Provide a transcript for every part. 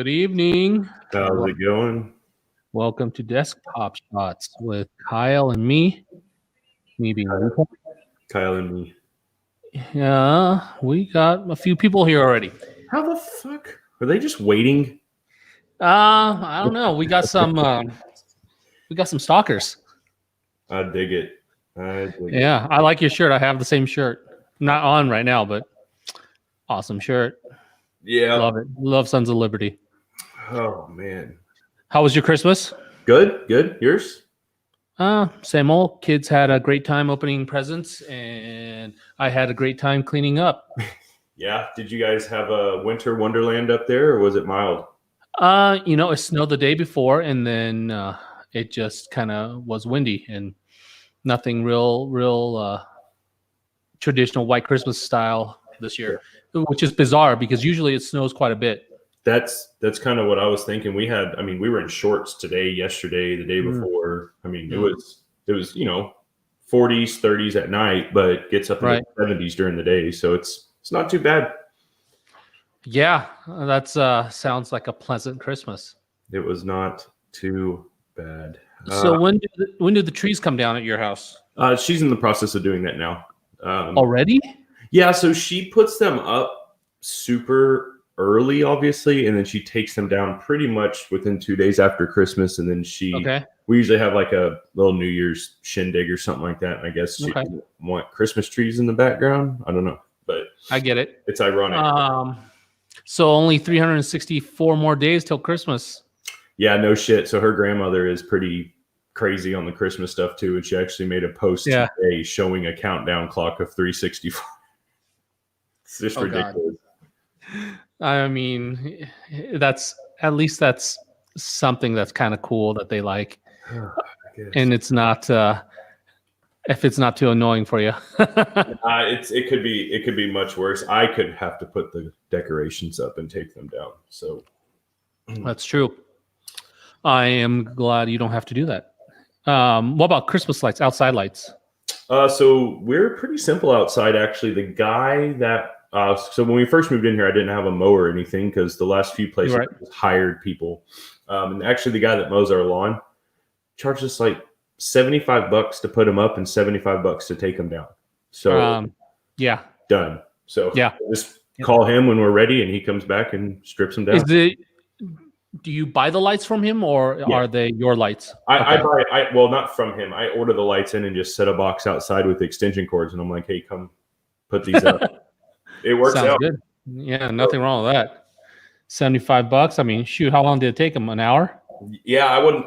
Good evening. How's it going? Welcome to Desktop Shots with Kyle and me. Me being Luca. Kyle and me. Yeah, we got a few people here already. How the fuck? Are they just waiting? I don't know. We got some stalkers. I dig it. Yeah, I like your shirt. I have the same shirt. Not on right now, but awesome shirt. Yeah. Love it. Love Sons of Liberty. Oh man. How was your Christmas? Good. Yours? Same old. Kids had a great time opening presents, and I had a great time cleaning up. Yeah. Did you guys have a winter wonderland up there, or was it mild? It snowed the day before, and then it just kind of was windy and nothing real traditional white Christmas style this year, which is bizarre because usually it snows quite a bit. That's kind of what I was thinking. We were in shorts today, yesterday, the day before. It was 40s, 30s at night, but gets up in the 70s during the day. So it's not too bad. Yeah, that sounds like a pleasant Christmas. It was not too bad. So when did the trees come down at your house? She's in the process of doing that now. Already? Yeah, so she puts them up super early, obviously, and then she takes them down pretty much within 2 days after Christmas, and then we usually have like a little New Year's shindig or something like that. And I guess she didn't want Christmas trees in the background. I don't know, but I get it. It's ironic. So only 364 more days till Christmas. Yeah, no shit. So her grandmother is pretty crazy on the Christmas stuff too, and she actually made a post today showing a countdown clock of 364. It's just ridiculous. God. I mean, that's something that's kind of cool that they like, and it's not if it's not too annoying for you. It could be much worse. I could have to put the decorations up and take them down. So that's true. I am glad you don't have to do that. What about Christmas lights, outside lights? So we're pretty simple outside, actually. The guy that so when we first moved in here, I didn't have a mower or anything because the last few places hired people. And actually, the guy that mows our lawn charged us like $75 to put them up and $75 to take them down. So done. So just call him when we're ready, and he comes back and strips them down. Do you buy the lights from him, or are they your lights? I buy. Well, not from him. I order the lights in and just set a box outside with extension cords, and I'm like, "Hey, come put these up." It works out. Good. Yeah, nothing wrong with that. $75. I mean, shoot, how long did it take him? An hour? Yeah, I wouldn't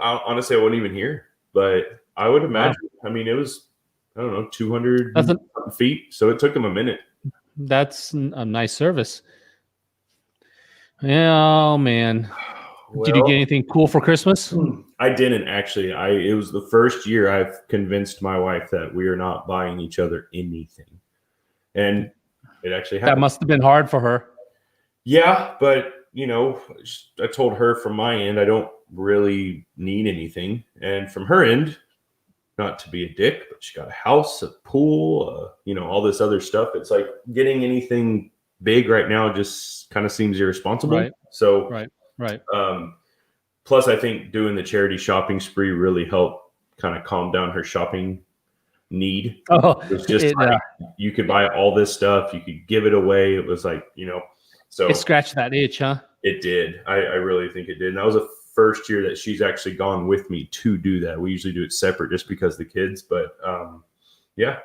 even hear, but I would imagine. Wow. I mean, it was 200 feet, so it took him a minute. That's a nice service. Yeah, oh man. Well, did you get anything cool for Christmas? I didn't actually. It was the first year I've convinced my wife that we are not buying each other anything, and it actually happened. That must have been hard for her. Yeah, but I told her from my end I don't really need anything, and from her end, not to be a dick, but she got a house, a pool, all this other stuff. It's like getting anything big right now just kind of seems irresponsible. Right. So Right. Plus, I think doing the charity shopping spree really helped kind of calm down her shopping need. Oh, it was just you could buy all this stuff, you could give it away. It was like, so it scratched that itch, huh? It did. I really think it did. And that was the first year that she's actually gone with me to do that. We usually do it separate just because of the kids. But it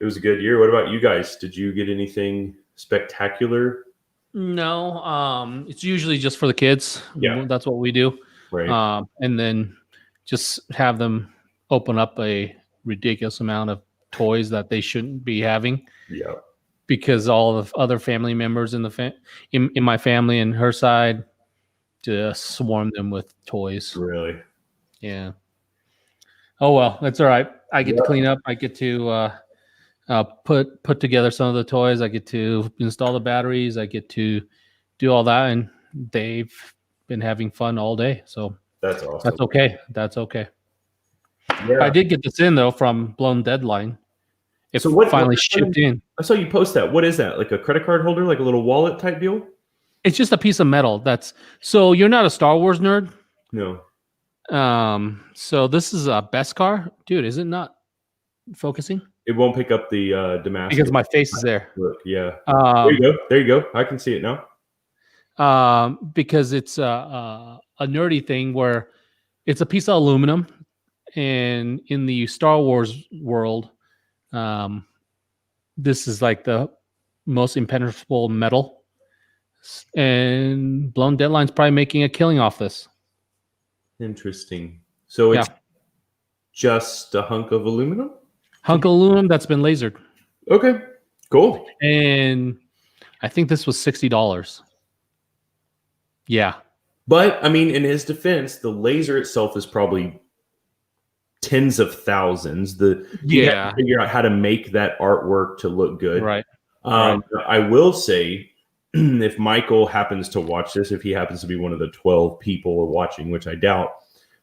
was a good year. What about you guys? Did you get anything spectacular? No, it's usually just for the kids. Yeah, that's what we do. Right. And then just have them open up a ridiculous amount of toys that they shouldn't be having. Yeah. Because all of other family members in in my family and her side just swarm them with toys. Really? Yeah. Oh well, that's all right. I get to clean up. I get to put together some of the toys. I get to install the batteries. I get to do all that, and they've been having fun all day. So that's awesome. That's okay. Yeah. I did get this in though from Blown Deadline. What finally shipped in? I saw you post that. What is that? Like a credit card holder, like a little wallet type deal? It's just a piece of metal. So you're not a Star Wars nerd. No. So this is a Beskar, dude. Is it not focusing? It won't pick up the Damascus because my face is there. Look, yeah. There you go. There you go. I can see it now. Because it's a nerdy thing where it's a piece of aluminum, and in the Star Wars world, this is like the most impenetrable metal, and Blown Deadline's probably making a killing off this. Interesting. So it's just a hunk of aluminum? Hunk of aluminum that's been lasered. Okay, cool. And I think this was $60. Yeah. But, I mean, in his defense, the laser itself is probably tens of thousands. You have to figure out how to make that artwork to look good. Right. I will say, if Michael happens to watch this, if he happens to be one of the 12 people watching, which I doubt,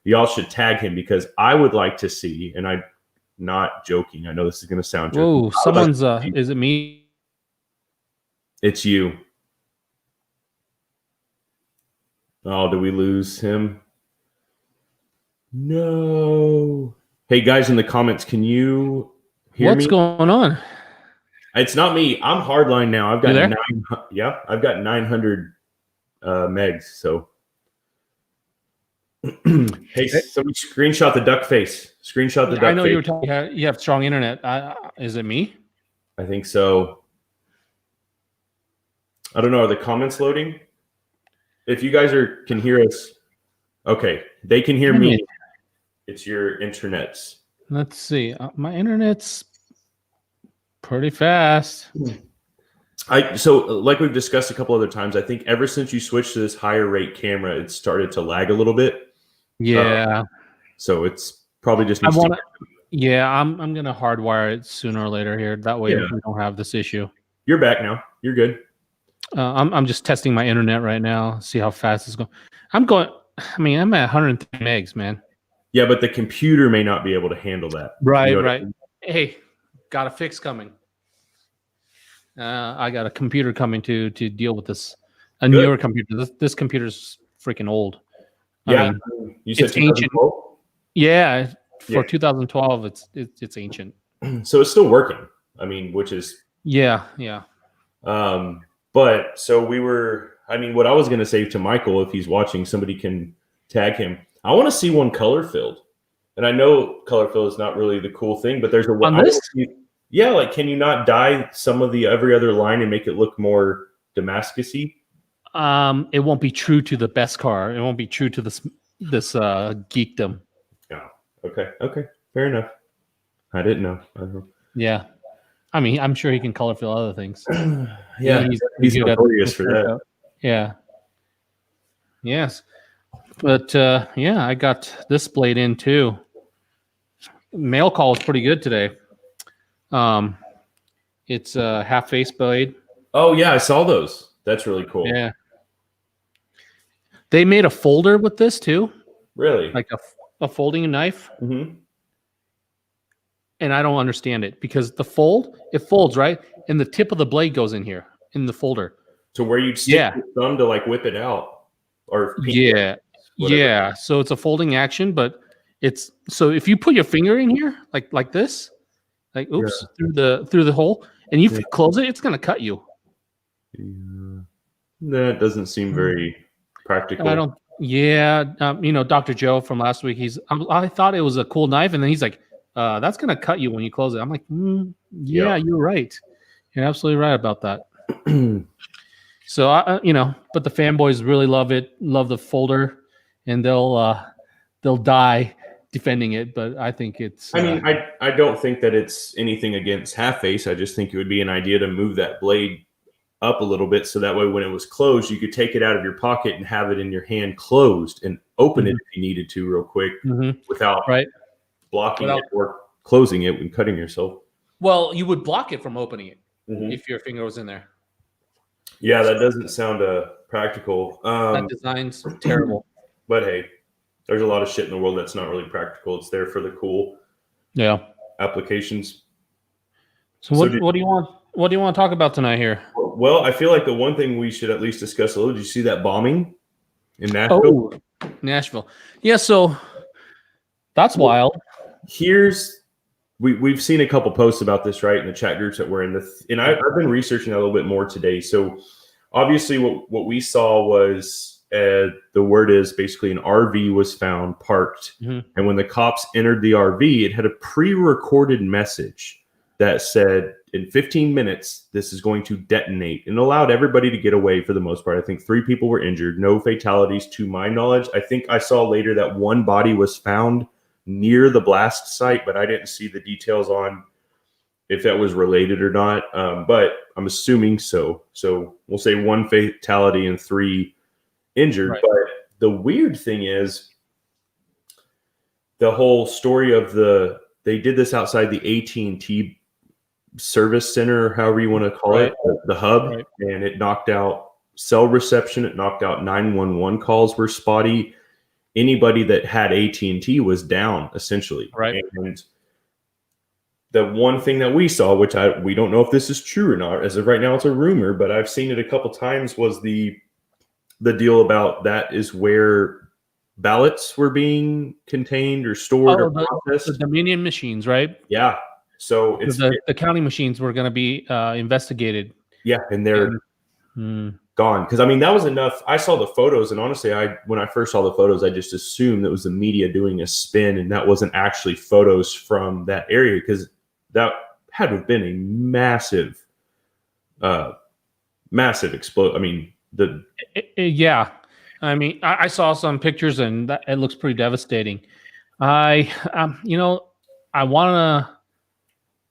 y'all should tag him, because I would like to see, and I'm not joking, I know this is going to sound joking. Whoa, someone's, is it me? It's you. Oh, do we lose him? No. Hey, guys in the comments, can you hear me? What's going on? It's not me. I'm hardline now. I've got 900 megs. So, hey, somebody screenshot the duck face. Screenshot the duck face. I know you were talking. You have strong internet. Is it me? I think so. I don't know. Are the comments loading? If you guys can hear us, okay, they can hear me. It's your internets. Let's see. My internet's pretty fast. So like we've discussed a couple other times, I think ever since you switched to this higher rate camera, it started to lag a little bit. Yeah. So it's probably just. I'm gonna hardwire it sooner or later here. That way we don't have this issue. You're back now. You're good. I'm just testing my internet right now. See how fast it's going. I'm at 103 megs, man. Yeah, but the computer may not be able to handle that. Right, right. I mean? Hey, got a fix coming. I got a computer coming to deal with this. A newer computer. This computer's freaking old. Yeah, I mean, you said it's ancient. Yeah, for 2012, it's ancient. So it's still working. I mean, which is yeah. But so what I was going to say to Michael, if he's watching, somebody can tag him. I want to see one color filled. And I know color fill is not really the cool thing, but there's on this? Like, can you not dye some of the every other line and make it look more Damascus-y? It won't be true to the Beskar. It won't be true to this geekdom. Oh, okay. Fair enough. I didn't know. I don't know. Yeah. I mean, I'm sure he can color fill other things. Yeah, he's notorious for that. Yeah. Yes. But I got this blade in too. Mail call was pretty good today. It's a half face blade. Oh yeah, I saw those. That's really cool. Yeah. They made a folder with this too. Really? Like a folding knife. Mm-hmm. And I don't understand it because it folds, right? And the tip of the blade goes in here in the folder. So where you'd stick your thumb to like whip it out, or yeah. So it's a folding action, but so if you put your finger in here like this, through the hole, and you close it, it's gonna cut you. Yeah. That doesn't seem very practical. I don't. Yeah, Dr. Joe from last week. I thought it was a cool knife, and then he's like, "That's gonna cut you when you close it." I'm like, "Yeah, you're right. You're absolutely right about that." So but the fanboys really love it, love the folder, and they'll die defending it. But I think it's. I don't think that it's anything against half face. I just think it would be an idea to move that blade up a little bit, so that way when it was closed, you could take it out of your pocket and have it in your hand closed and open it if you needed to real quick without blocking it or closing it when cutting yourself. Well, you would block it from opening it if your finger was in there. Yeah, that doesn't sound practical. That design's terrible. But hey, there's a lot of shit in the world that's not really practical. It's there for the cool applications. So what do you want? What do you want to talk about tonight here? Well, I feel like the one thing we should at least discuss a little. Did you see that bombing in Nashville? Oh, Nashville. Yeah, so that's wild. We've seen a couple posts about this, right, in the chat groups that we're in. And I've been researching that a little bit more today. So obviously what we saw was the word is basically an RV was found parked. And when the cops entered the RV, it had a pre-recorded message that said, in 15 minutes, this is going to detonate, and allowed everybody to get away for the most part. I think 3 people were injured, no fatalities to my knowledge. I think I saw later that one body was found near the blast site, but I didn't see the details on if that was related or not. But I'm assuming so. So we'll say 1 fatality and 3 injured. Right. But the weird thing is the whole story of they did this outside the AT&T service center, or however you want to call it, the hub, and it knocked out cell reception. It knocked out 911 calls were spotty. Anybody that had AT&T was down, essentially. Right. And the one thing that we saw, which we don't know if this is true or not, as of right now, it's a rumor, but I've seen it a couple times, was the deal about that is where ballots were being contained or stored or processed. The Dominion machines, right? Yeah. So it's the county machines were going to be investigated. Yeah, and they're gone. Because I mean, that was enough. I saw the photos, and honestly, when I first saw the photos, I just assumed it was the media doing a spin, and that wasn't actually photos from that area, because that had to have been a massive, massive explosion. I mean, yeah. I mean, I saw some pictures, and it looks pretty devastating. I want to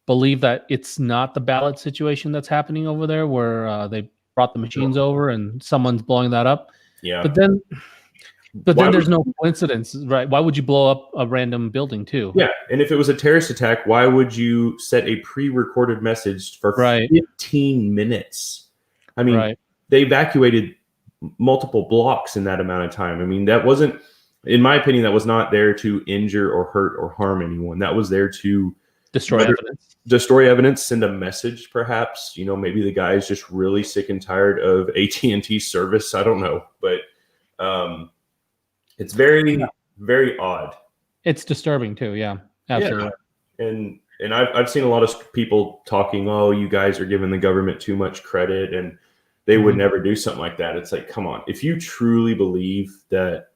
believe that it's not the ballot situation that's happening over there, where they brought the machines over and someone's blowing that up. Yeah. But then there's no coincidence, right? Why would you blow up a random building too? Yeah. And if it was a terrorist attack, why would you set a pre-recorded message for 15 minutes? I mean, they evacuated multiple blocks in that amount of time. I mean, that wasn't, in my opinion, that was not there to injure or hurt or harm anyone. That was there to destroy evidence, send a message, perhaps. Maybe the guy is just really sick and tired of AT&T service. I don't know, but it's very, very odd. It's disturbing too. Yeah, absolutely. Yeah. And I've seen a lot of people talking, oh, you guys are giving the government too much credit, and they would never do something like that. It's like, come on. If you truly believe that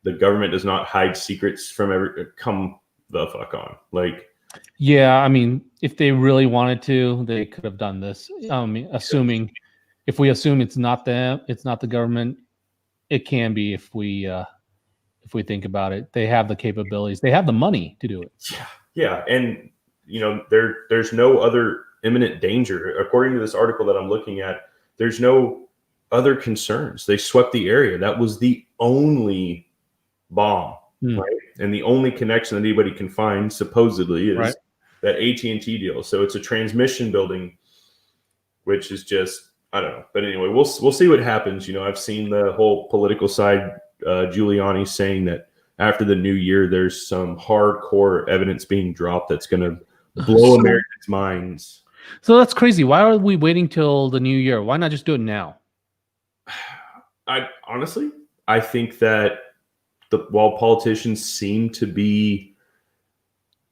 the government does not hide secrets from come the fuck on. Like, yeah, I mean, if they really wanted to, they could have done this. If we assume it's not them, it's not the government, it can be if we think about it. They have the capabilities. They have the money to do it. Yeah. And, there's no other imminent danger. According to this article that I'm looking at, there's no other concerns. They swept the area. That was the only bomb. Right? And the only connection that anybody can find supposedly is that AT&T deal. So it's a transmission building, which is just, I don't know. But anyway, we'll see what happens. I've seen the whole political side, Giuliani saying that after the new year, there's some hardcore evidence being dropped that's going to blow Americans' minds. So that's crazy. Why are we waiting till the new year? Why not just do it now? I think that while politicians seem to be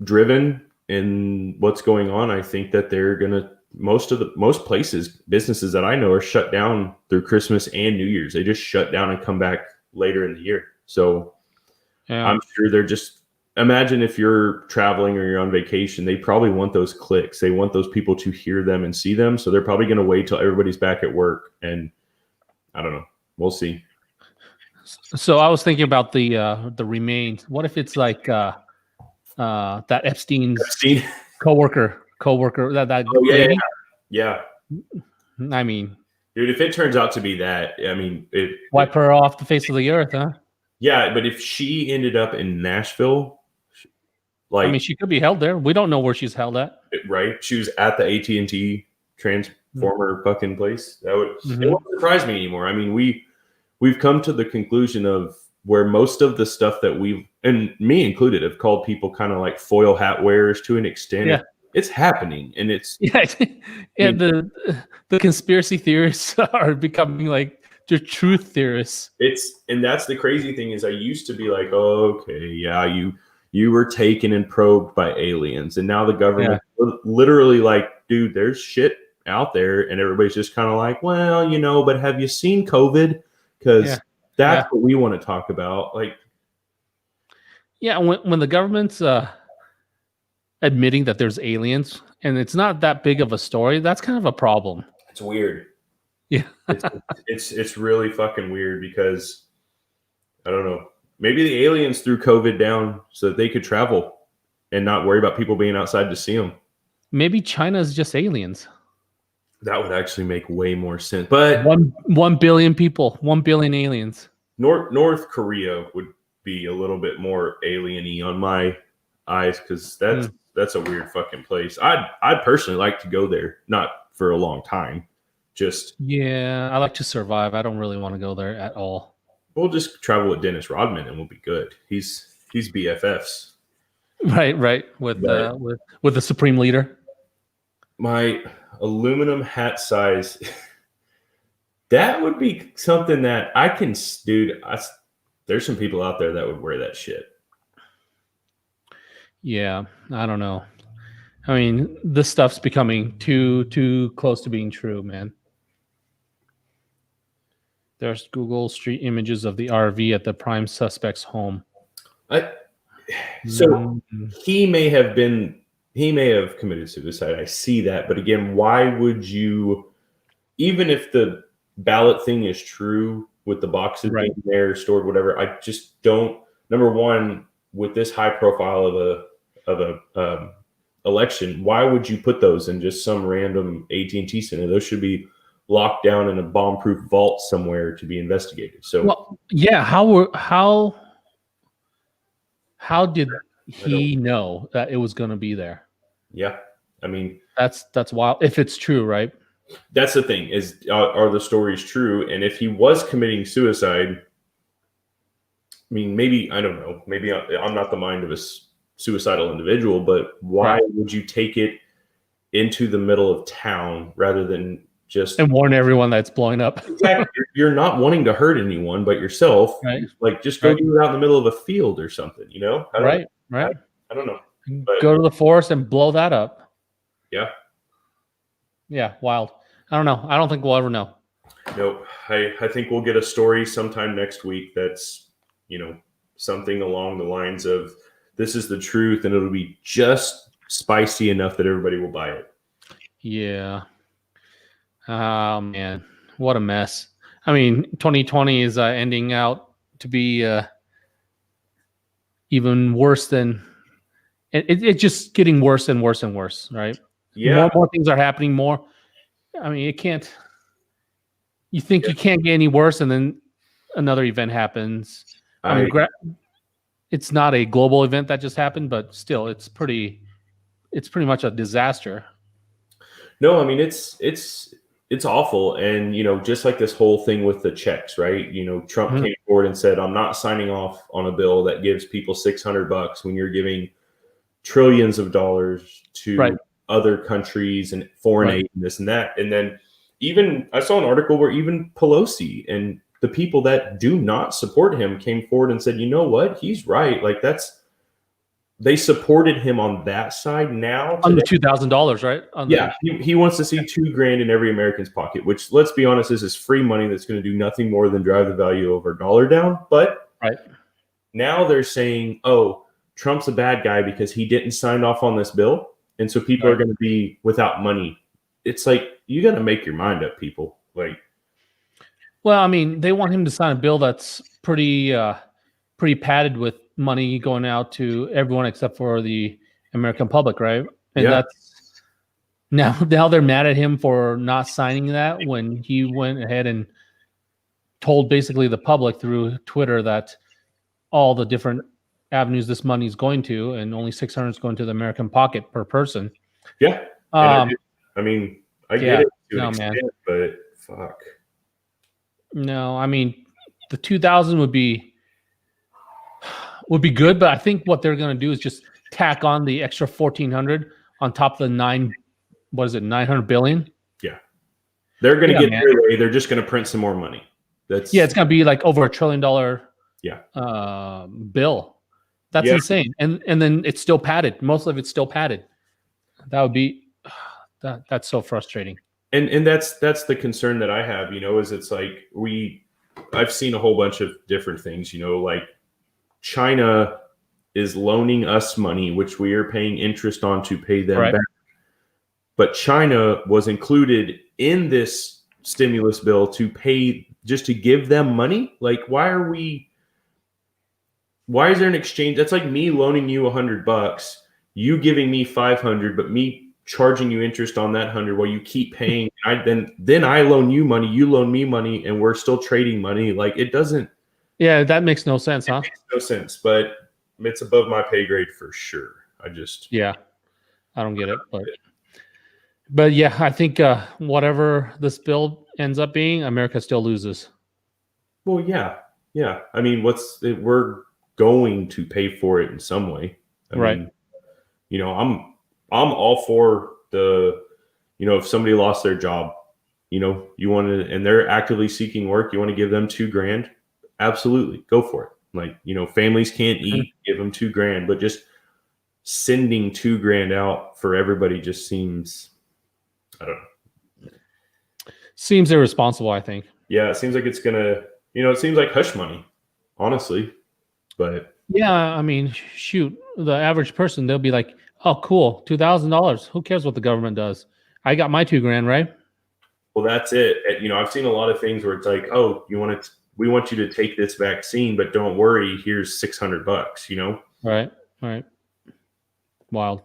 driven in what's going on, I think that they're gonna most places, businesses that I know, are shut down through Christmas and New Year's. They just shut down and come back later in the year. So I'm sure they're just, imagine if you're traveling or you're on vacation, they probably want those clicks. They want those people to hear them and see them. So they're probably going to wait till everybody's back at work. And I don't know. We'll see. So I was thinking about the remains. What if it's like that Epstein coworker that lady? Yeah. I mean, dude, if it turns out to be that, I mean, wipe her off the face of the earth, huh? Yeah, but if she ended up in Nashville, I mean, she could be held there. We don't know where she's held at. Right? She was at the AT&T transformer fucking place. That would it won't surprise me anymore. I mean, we've come to the conclusion of where most of the stuff that and me included, have called people kind of like foil hat wearers to an extent. Yeah. it's happening, and it's Yeah, yeah. I mean, The conspiracy theorists are becoming like the truth theorists. and that's the crazy thing is I used to be like, oh, okay, yeah, you were taken and probed by aliens, and now the government literally like, dude, there's shit out there, and everybody's just kind of like, well, but have you seen COVID? Because that's what we want to talk about. Like, yeah, when the government's admitting that there's aliens and it's not that big of a story, that's kind of a problem. it's weird. Yeah, it's really fucking weird because I don't know. Maybe the aliens threw COVID down so that they could travel and not worry about people being outside to see them. maybe China's just aliens. That would actually make way more sense. But 1 billion people, 1 billion aliens. North Korea would be a little bit more alien-y on my eyes because that's a weird fucking place. I'd personally like to go there, not for a long time. Just I like to survive. I don't really want to go there at all. We'll just travel with Dennis Rodman and we'll be good. He's BFFs. Right with the supreme leader. My aluminum hat size, that would be something that I can, dude. There's some people out there that would wear that shit. Yeah, I don't know. I mean, this stuff's becoming too close to being true, man. There's Google Street images of the RV at the prime suspect's home. So he may have committed suicide. I see that. But again, why would you, even if the ballot thing is true with the boxes being there, stored, whatever, I just don't, number one, with this high profile of a election, why would you put those in just some random AT&T center? Those should be locked down in a bomb-proof vault somewhere to be investigated. So, well, yeah, how did he know that it was going to be there? Yeah, I mean, that's wild. If it's true, right? That's the thing: is are the stories true? And if he was committing suicide, I mean, maybe I don't know. Maybe I'm not the mind of a suicidal individual, but why would you take it into the middle of town rather than just and warn everyone that it's blowing up? Exactly. You're not wanting to hurt anyone but yourself. Right. Like just go do it out in the middle of a field or something, I don't know. But, go to the forest and blow that up. Yeah. Yeah, wild. I don't know. I don't think we'll ever know. Nope. I think we'll get a story sometime next week that's, something along the lines of this is the truth, and it'll be just spicy enough that everybody will buy it. Yeah. Oh, man. What a mess. I mean, 2020 is ending out to be even worse than... It's just getting worse and worse and worse, right? Yeah. More things are happening, more. I mean, it can't... You think you can't get any worse, and then another event happens. I mean, it's not a global event that just happened, but still, it's pretty much a disaster. No, I mean it's awful, and just like this whole thing with the checks, right? Trump came forward and said, "I'm not signing off on a bill that gives people $600 when you're giving trillions of dollars to other countries and foreign aid and this and that." And then even I saw an article where even Pelosi and the people that do not support him came forward and said, "You know what? He's right. Like they supported him on that side now." On the $2,000, right? He wants to see $2,000 in every American's pocket, which, let's be honest, is free money that's going to do nothing more than drive the value of our dollar down. But now they're saying, "Oh, Trump's a bad guy because he didn't sign off on this bill, and so people are going to be without money." It's like, you got to make your mind up, people. Like, well, I mean, they want him to sign a bill that's pretty padded with money going out to everyone except for the American public, right? And that's now they're mad at him for not signing that when he went ahead and told basically the public through Twitter that all the different avenues this money is going to, and only $600 is going to the American pocket per person. Yeah. I mean, I get it to an extent, but fuck. No, I mean, the 2,000 would be good, but I think what they're going to do is just tack on the extra 1,400 on top of the 900 billion. Yeah, they're going to get man. their way. They're just going to print some more money. It's going to be like over $1 trillion. Bill. That's insane. And then it's still padded. Most of it's still padded. That would be that's so frustrating. And that's the concern that I have, is it's like I've seen a whole bunch of different things, like China is loaning us money, which we are paying interest on to pay them back. But China was included in this stimulus bill to pay, just to give them money. Like, why is there an exchange? That's like me loaning you $100, you giving me 500, but me charging you interest on that 100 while you keep paying. Then I loan you money, you loan me money, and we're still trading money. Like, it doesn't. Yeah, that makes no sense, huh? It makes no sense, but it's above my pay grade for sure. I don't get it, but yeah, I think whatever this bill ends up being, America still loses. Well, yeah. I mean, we're going to pay for it in some way. I mean, I'm all for if somebody lost their job, you want to, and they're actively seeking work, you want to give them $2,000, absolutely, go for it. Like, families can't eat, give them $2,000, but just sending $2,000 out for everybody just seems, I don't know. Seems irresponsible, I think. Yeah, it seems like it's gonna, it seems like hush money, honestly. But yeah, I mean, shoot, the average person, they'll be like, "Oh, cool, $2,000. Who cares what the government does? I got my $2,000, right?" Well, that's it. I've seen a lot of things where it's like, "Oh, we want you to take this vaccine, but don't worry, here's $600." Right. Wild.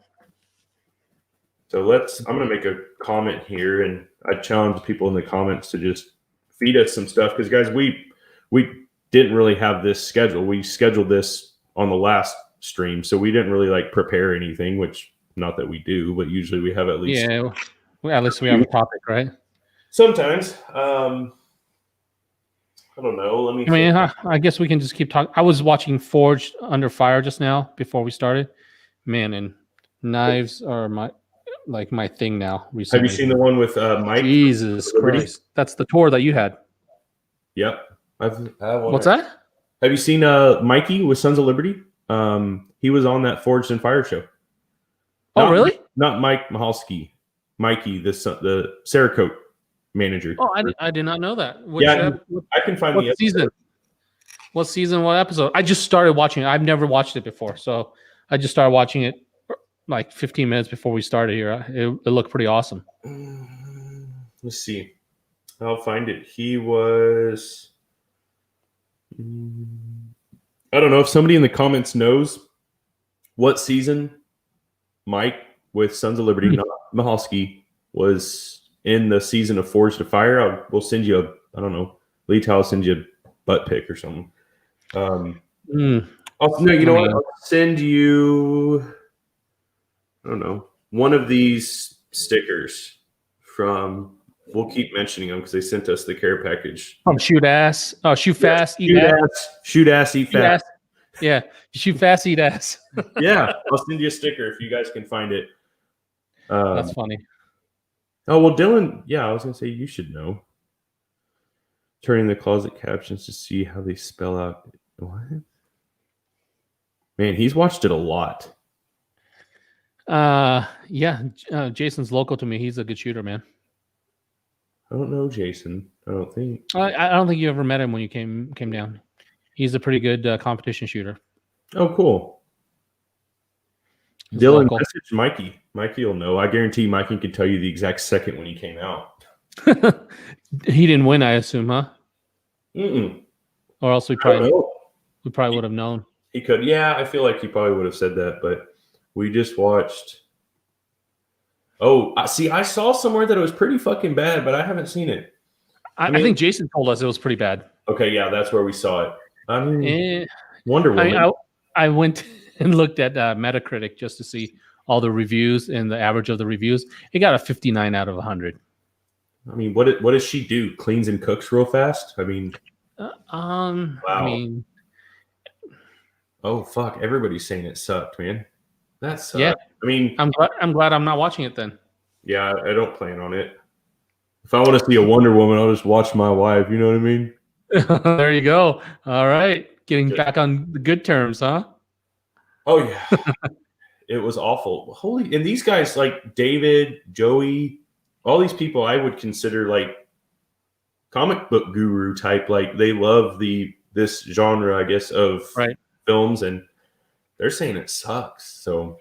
So I'm going to make a comment here, and I challenge people in the comments to just feed us some stuff, because guys, we didn't really have this schedule. We scheduled this on the last stream, so we didn't really like prepare anything, which not that we do, but usually we have at least at least we have a topic, right? Sometimes. I don't know. I guess we can just keep talking. I was watching Forged Under Fire just now before we started. Man, and knives are my thing now recently. Have you seen the one with Mike? Jesus Christ. That's the tour that you had. Yep. What's that? Have you seen Mikey with Sons of Liberty? He was on that Forged and Fire show. Really? Not Mike Mahalski. Mikey, the Cerakote manager. Oh, I did not know that. I can find the season. What season? What episode? I just started watching it. I've never watched it before, so I just started watching it like 15 minutes before we started here. It looked pretty awesome. Let's see. I'll find it. He was. I don't know if somebody in the comments knows what season Mike with Sons of Liberty, not Mahalski, was in the season of Forged to Fire. We'll send you I don't know. Lee Tal will send you a butt pic or something. I'll send you, I don't know, one of these stickers from, we'll keep mentioning them because they sent us the care package. Shoot ass. Oh, shoot fast, eat ass. Shoot ass, eat fast. Yeah, shoot fast, eat ass. Yeah, I'll send you a sticker if you guys can find it. That's funny. Oh, well, Dylan, I was going to say you should know. Turning the closet captions to see how they spell out. What? Man, he's watched it a lot. Jason's local to me. He's a good shooter, man. I don't know Jason. I don't think. I don't think you ever met him when you came down. He's a pretty good competition shooter. Oh, cool. Dylan, message Mikey. Mikey will know. I guarantee Mikey can tell you the exact second when he came out. He didn't win, I assume, huh? Mm-mm. Or else we probably would have known. He could. Yeah, I feel like he probably would have said that, but we just watched. Oh, see, I saw somewhere that it was pretty fucking bad, but I haven't seen it. I think Jason told us it was pretty bad. Okay, yeah, that's where we saw it. I mean, Wonder Woman. I went and looked at Metacritic just to see all the reviews and the average of the reviews. It got a 59 out of 100. I mean, what does she do? Cleans and cooks real fast? I mean, wow. I mean, oh fuck! Everybody's saying it sucked, man. That's Yeah. I mean, I'm glad I'm not watching it then. yeah, I don't plan on it. If I want to see a Wonder Woman, I'll just watch my wife. You know what I mean? There you go. All right. Getting Just, back on the good terms, huh? oh yeah, it was awful. Holy, and these guys like David, Joey, all these people I would consider like comic book guru type. Like they love this genre, I guess, of Right. films, and they're saying it sucks. So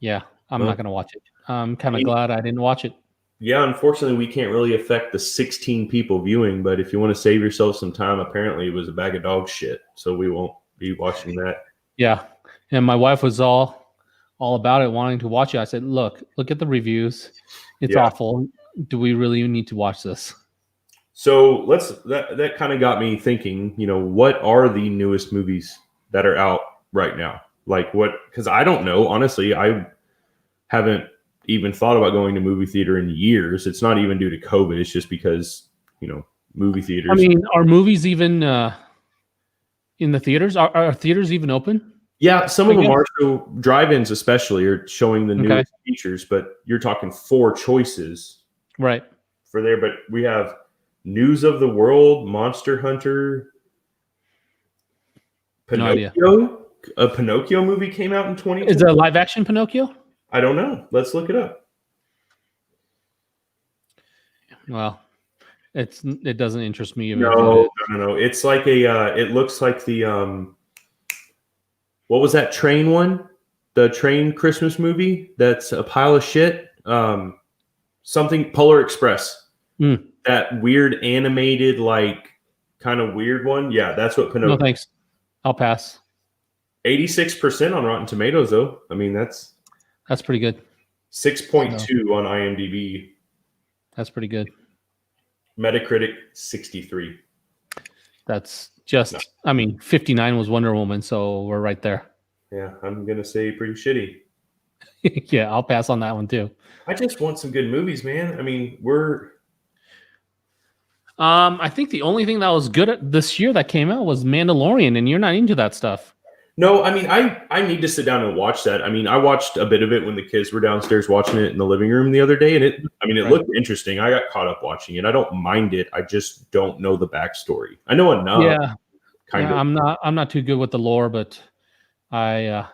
Yeah, I'm not going to watch it. I'm kind of I mean, glad I didn't watch it. yeah, unfortunately, we can't really affect the 16 people viewing. But if you want to save yourself some time, apparently it was a bag of dog shit. So we won't be watching that. Yeah, and my wife was all about it, wanting to watch it. I said, look at the reviews. It's awful. Do we really need to watch this? So that kind of got me thinking, what are the newest movies that are out right now? Like what, because I don't know, honestly, I haven't even thought about going to movie theater in years. It's not even due to COVID. It's just because, movie theaters. I mean, are movies even in the theaters? Are theaters even open? Yeah, some of them are. So drive-ins especially are showing the newest features, but you're talking 4 choices. Right. For there, but we have News of the World, Monster Hunter, Pinocchio. No idea. A Pinocchio movie came out in 2020. Is it a live action Pinocchio? I don't know. Let's look it up. Well, it doesn't interest me. No. It's like it looks like the what was that train one? The train Christmas movie that's a pile of shit. Something Polar Express. That weird animated, like kind of weird one. Yeah, that's what Pinocchio. No thanks. I'll pass. 86% on Rotten Tomatoes, though. I mean, that's pretty good. 6.2 on IMDb. That's pretty good. Metacritic 63. That's just, I mean, 59 was Wonder Woman, so we're right there. Yeah, I'm gonna say pretty shitty. Yeah, I'll pass on that one too. I just want some good movies, man. I mean, I think the only thing that was good this year that came out was Mandalorian, and you're not into that stuff. No, I mean, I need to sit down and watch that. I mean, I watched a bit of it when the kids were downstairs watching it in the living room the other day, and it looked interesting. I got caught up watching it. I don't mind it. I just don't know the backstory. I know enough. Yeah, kind of. I'm not too good with the lore, but I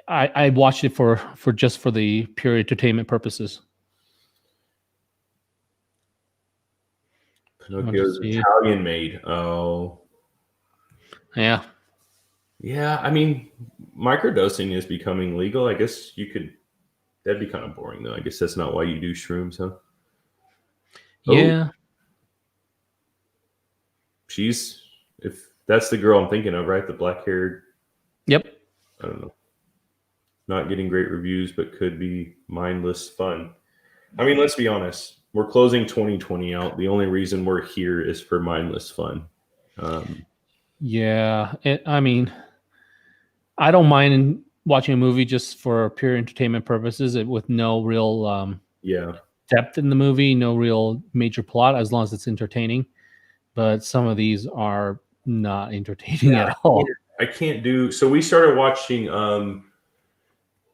watched it for the pure entertainment purposes. Pinocchio's Italian made. Oh, yeah. Yeah, I mean, microdosing is becoming legal. I guess that'd be kind of boring, though. I guess that's not why you do shrooms, huh? Yeah. If that's the girl I'm thinking of, right? The black-haired. Yep. I don't know. Not getting great reviews, but could be mindless fun. I mean, let's be honest. We're closing 2020 out. The only reason we're here is for mindless fun. Yeah. I mean, I don't mind watching a movie just for pure entertainment purposes with no real depth in the movie, no real major plot, as long as it's entertaining. But some of these are not entertaining at all. I can't do. So we started watching.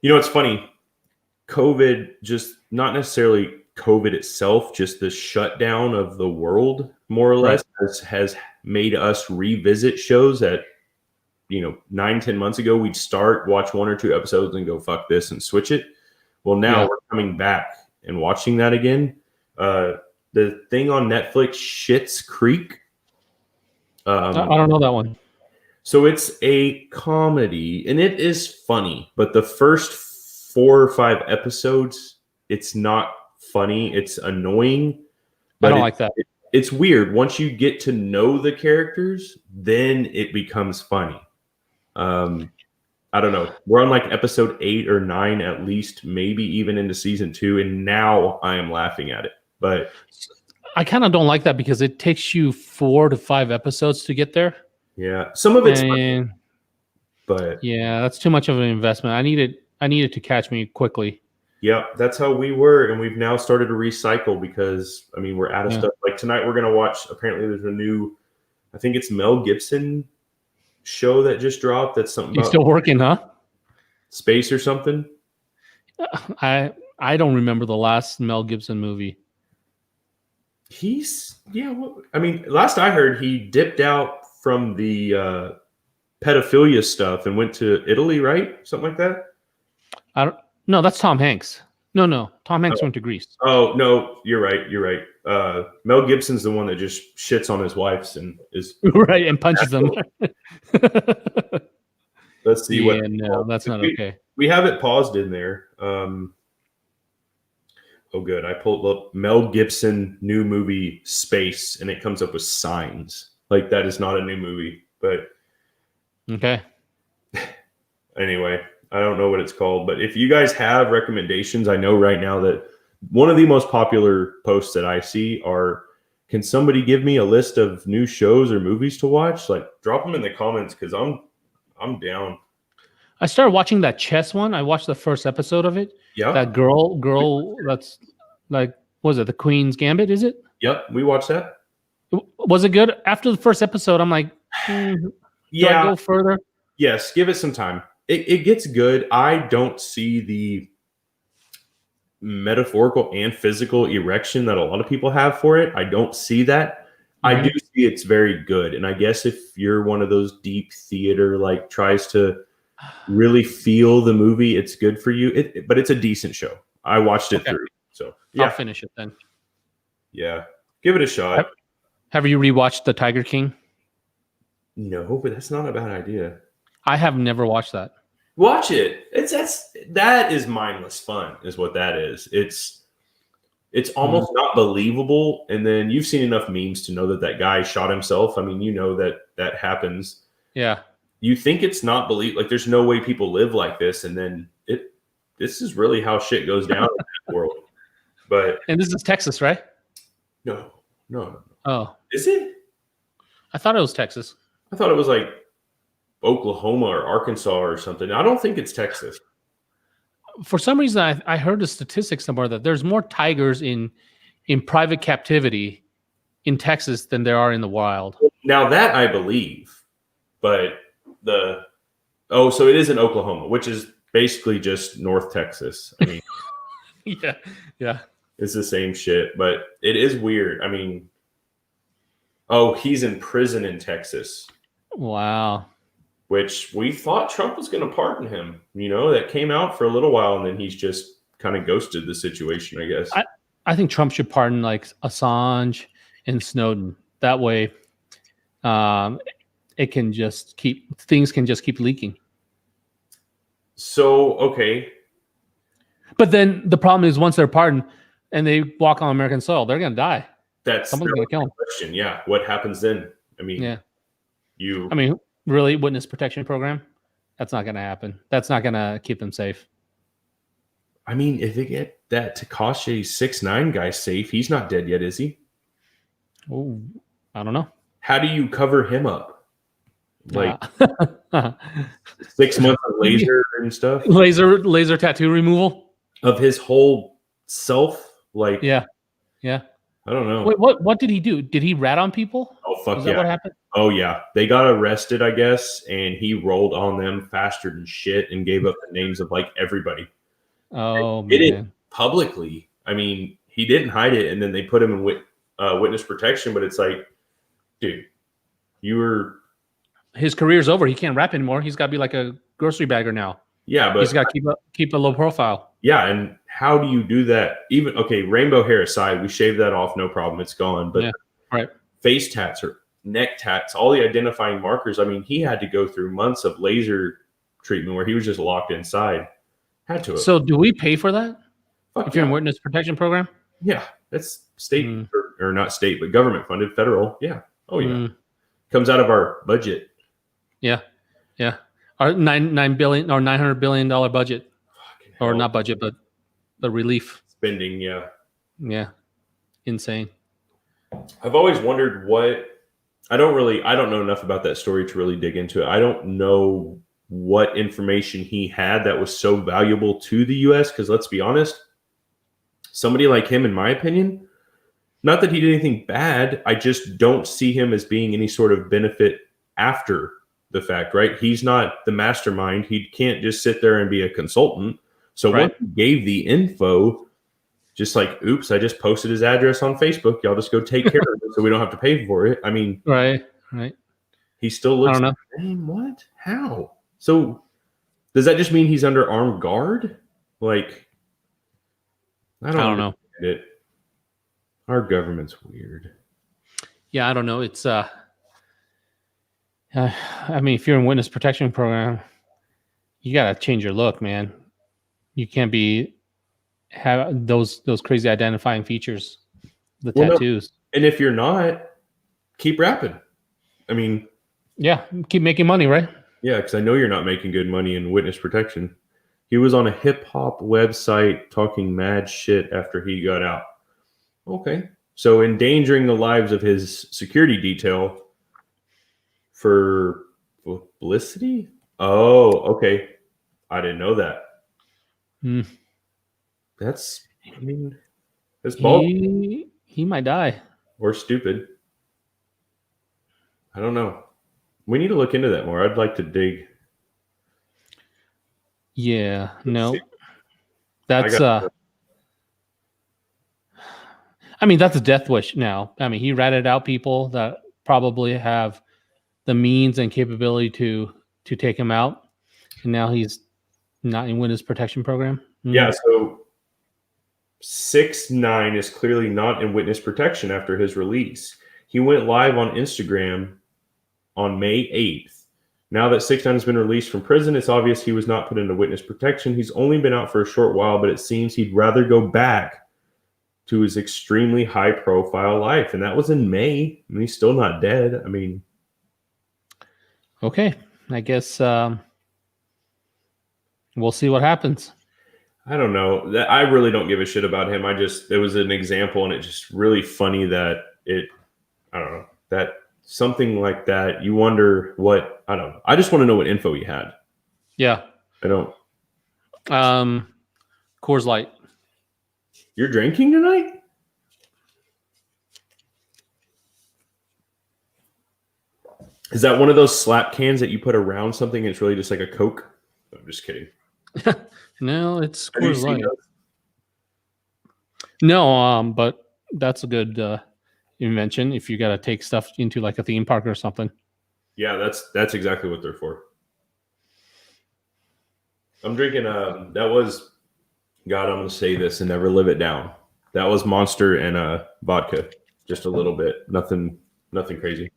It's funny. COVID, just not necessarily COVID itself, just the shutdown of the world, more or less, has made us revisit shows that 9-10 months ago we'd watch 1 or 2 episodes and go fuck this and switch it. Well, now we're coming back and watching that again. The thing on Netflix, Schitt's Creek. I don't know that one. So it's a comedy and it is funny, but the first 4 or 5 episodes, it's not funny. It's annoying. But I don't like that. It's weird. Once you get to know the characters, then it becomes funny. I don't know. We're on like episode 8 or 9 at least, maybe even into season 2, and now I am laughing at it. But I kind of don't like that because it takes you 4 to 5 episodes to get there. Yeah, some of it's funny, but yeah, that's too much of an investment. I needed to catch me quickly. Yeah, that's how we were, and we've now started to recycle because we're out of stuff. Like tonight, we're gonna watch. Apparently, there's a new, I think it's Mel Gibson show that just dropped. That's something. He's still working, huh? Space or something. I don't remember the last Mel Gibson movie. I mean, last I heard, he dipped out from the pedophilia stuff and went to Italy, right? Something like that. No, that's Tom Hanks. No. Tom Hanks went to Greece. Oh no, you're right. You're right. Mel Gibson's the one that just shits on his wives and is right and punches them. Let's see what. No, that's not okay. We have it paused in there. Oh, good. I pulled up Mel Gibson new movie Space, and it comes up with Signs. Like that is not a new movie, but okay. Anyway, I don't know what it's called, but if you guys have recommendations, I know right now that one of the most popular posts that I see are, can somebody give me a list of new shows or movies to watch? Like drop them in the comments because I'm down. I started watching that chess one. I watched the first episode of it. Yeah. That girl that's like, was it the Queen's Gambit, is it? Yep, we watched that. Was it good? After the first episode, I'm like, do I go further? Yes, give it some time. It gets good. I don't see the metaphorical and physical erection that a lot of people have for it. I don't see that. I do see it's very good. And I guess if you're one of those deep theater, like tries to really feel the movie, it's good for you. But it's a decent show. I watched it through. So yeah. I'll finish it then. Yeah. Give it a shot. Have you rewatched The Tiger King? No, but that's not a bad idea. I have never watched that. Watch it. That is mindless fun, is what that is. It's almost not believable. And then you've seen enough memes to know that guy shot himself. I mean, you know that happens. Yeah. You think it's not believable. Like there's no way people live like this. And then this is really how shit goes down in the world. And this is Texas, right? No. Oh. Is it? I thought it was Texas. I thought it was like Oklahoma or Arkansas or something. I don't think it's Texas. For some reason, I heard a statistic somewhere that there's more tigers in private captivity in Texas than there are in the wild. Now that I believe, but so it is in Oklahoma, which is basically just North Texas. I mean, yeah. It's the same shit, but it is weird. I mean, he's in prison in Texas. Wow. Which we thought Trump was going to pardon him. You know, that came out for a little while, and then he's just kind of ghosted the situation, I guess. I think Trump should pardon like Assange and Snowden. That way, things can just keep leaking. So, okay. But then the problem is once they're pardoned and they walk on American soil, they're going to die. Someone's going to kill them. Question. Yeah. What happens then? I mean, really, witness protection program? That's not going to happen. That's not going to keep them safe. I mean, if they get that Tekashi 6ix9ine guy safe, he's not dead yet, is he? Oh, I don't know. How do you cover him up? Like 6 months of laser and stuff? Laser tattoo removal? Of his whole self? Like, yeah. I don't know. Wait, what did he do? Did he rat on people? Oh, fuck. Is that what happened? Oh, yeah. They got arrested, I guess, and he rolled on them faster than shit and gave up the names of like everybody. Oh, man. Did it publicly. I mean, he didn't hide it, and then they put him in witness protection, but it's like, dude, his career's over. He can't rap anymore. He's got to be like a grocery bagger now. Yeah, but he's got to keep a low profile. Yeah, and how do you do that? Even rainbow hair aside, we shave that off, no problem. It's gone. But right. Face tats or neck tats, all the identifying markers. I mean, he had to go through months of laser treatment where he was just locked inside. Had to. So do we pay for that? If you're in witness protection program? Yeah, that's state or not state, but government funded, federal. Yeah. Oh yeah. Comes out of our budget. Yeah. Our $9 billion or $900 billion budget, or not budget, but the relief spending. Yeah, insane. I've always wondered I don't know enough about that story to really dig into it. I don't know what information he had that was so valuable to the U.S. Because let's be honest, somebody like him, in my opinion, not that he did anything bad, I just don't see him as being any sort of benefit after the fact, right? He's not the mastermind. He can't just sit there and be a consultant. So once he gave the info, just like, oops, I just posted his address on Facebook. Y'all just go take care of it so we don't have to pay for it. I mean, right. He still looks. I don't know. Dang, what? How? So does that just mean he's under armed guard? Like, I don't know. It. Our government's weird. Yeah, I don't know. It's I mean, if you're in witness protection program, you gotta change your look, man. You can't have those crazy identifying features, the tattoos. No. And if you're not, keep rapping. I mean, yeah, keep making money, right? Yeah, because I know you're not making good money in witness protection. He was on a hip hop website talking mad shit after he got out. Okay. So endangering the lives of his security detail for publicity? Oh, okay. I didn't know that. That's bold. He might die. Or stupid. I don't know. We need to look into that more. I'd like to dig. Yeah, no. That's I mean, that's a death wish now. I mean, he ratted out people that probably have the means and capability to take him out. And now he's not in witness protection program. Yeah, so 6ix9ine is clearly not in witness protection after his release. He went live on Instagram on May 8th. Now that 6ix9ine has been released from prison, it's obvious he was not put into witness protection. He's only been out for a short while, but it seems he'd rather go back to his extremely high-profile life. And that was in May, and he's still not dead. I mean... Okay, I guess we'll see what happens. I don't know. I really don't give a shit about him. It was an example, and it's just really funny that I don't know, that something like that, you wonder what, I don't know. I just want to know what info he had. Yeah. I don't. Coors Light. You're drinking tonight? Is that one of those slap cans that you put around something and it's really just like a Coke? I'm just kidding. No, it's Coors Light. No, but that's a good invention if you got to take stuff into like a theme park or something. Yeah, that's exactly what they're for. I'm drinking that was, God, I'm going to say this and never live it down. That was Monster and vodka, just a little bit. Nothing crazy.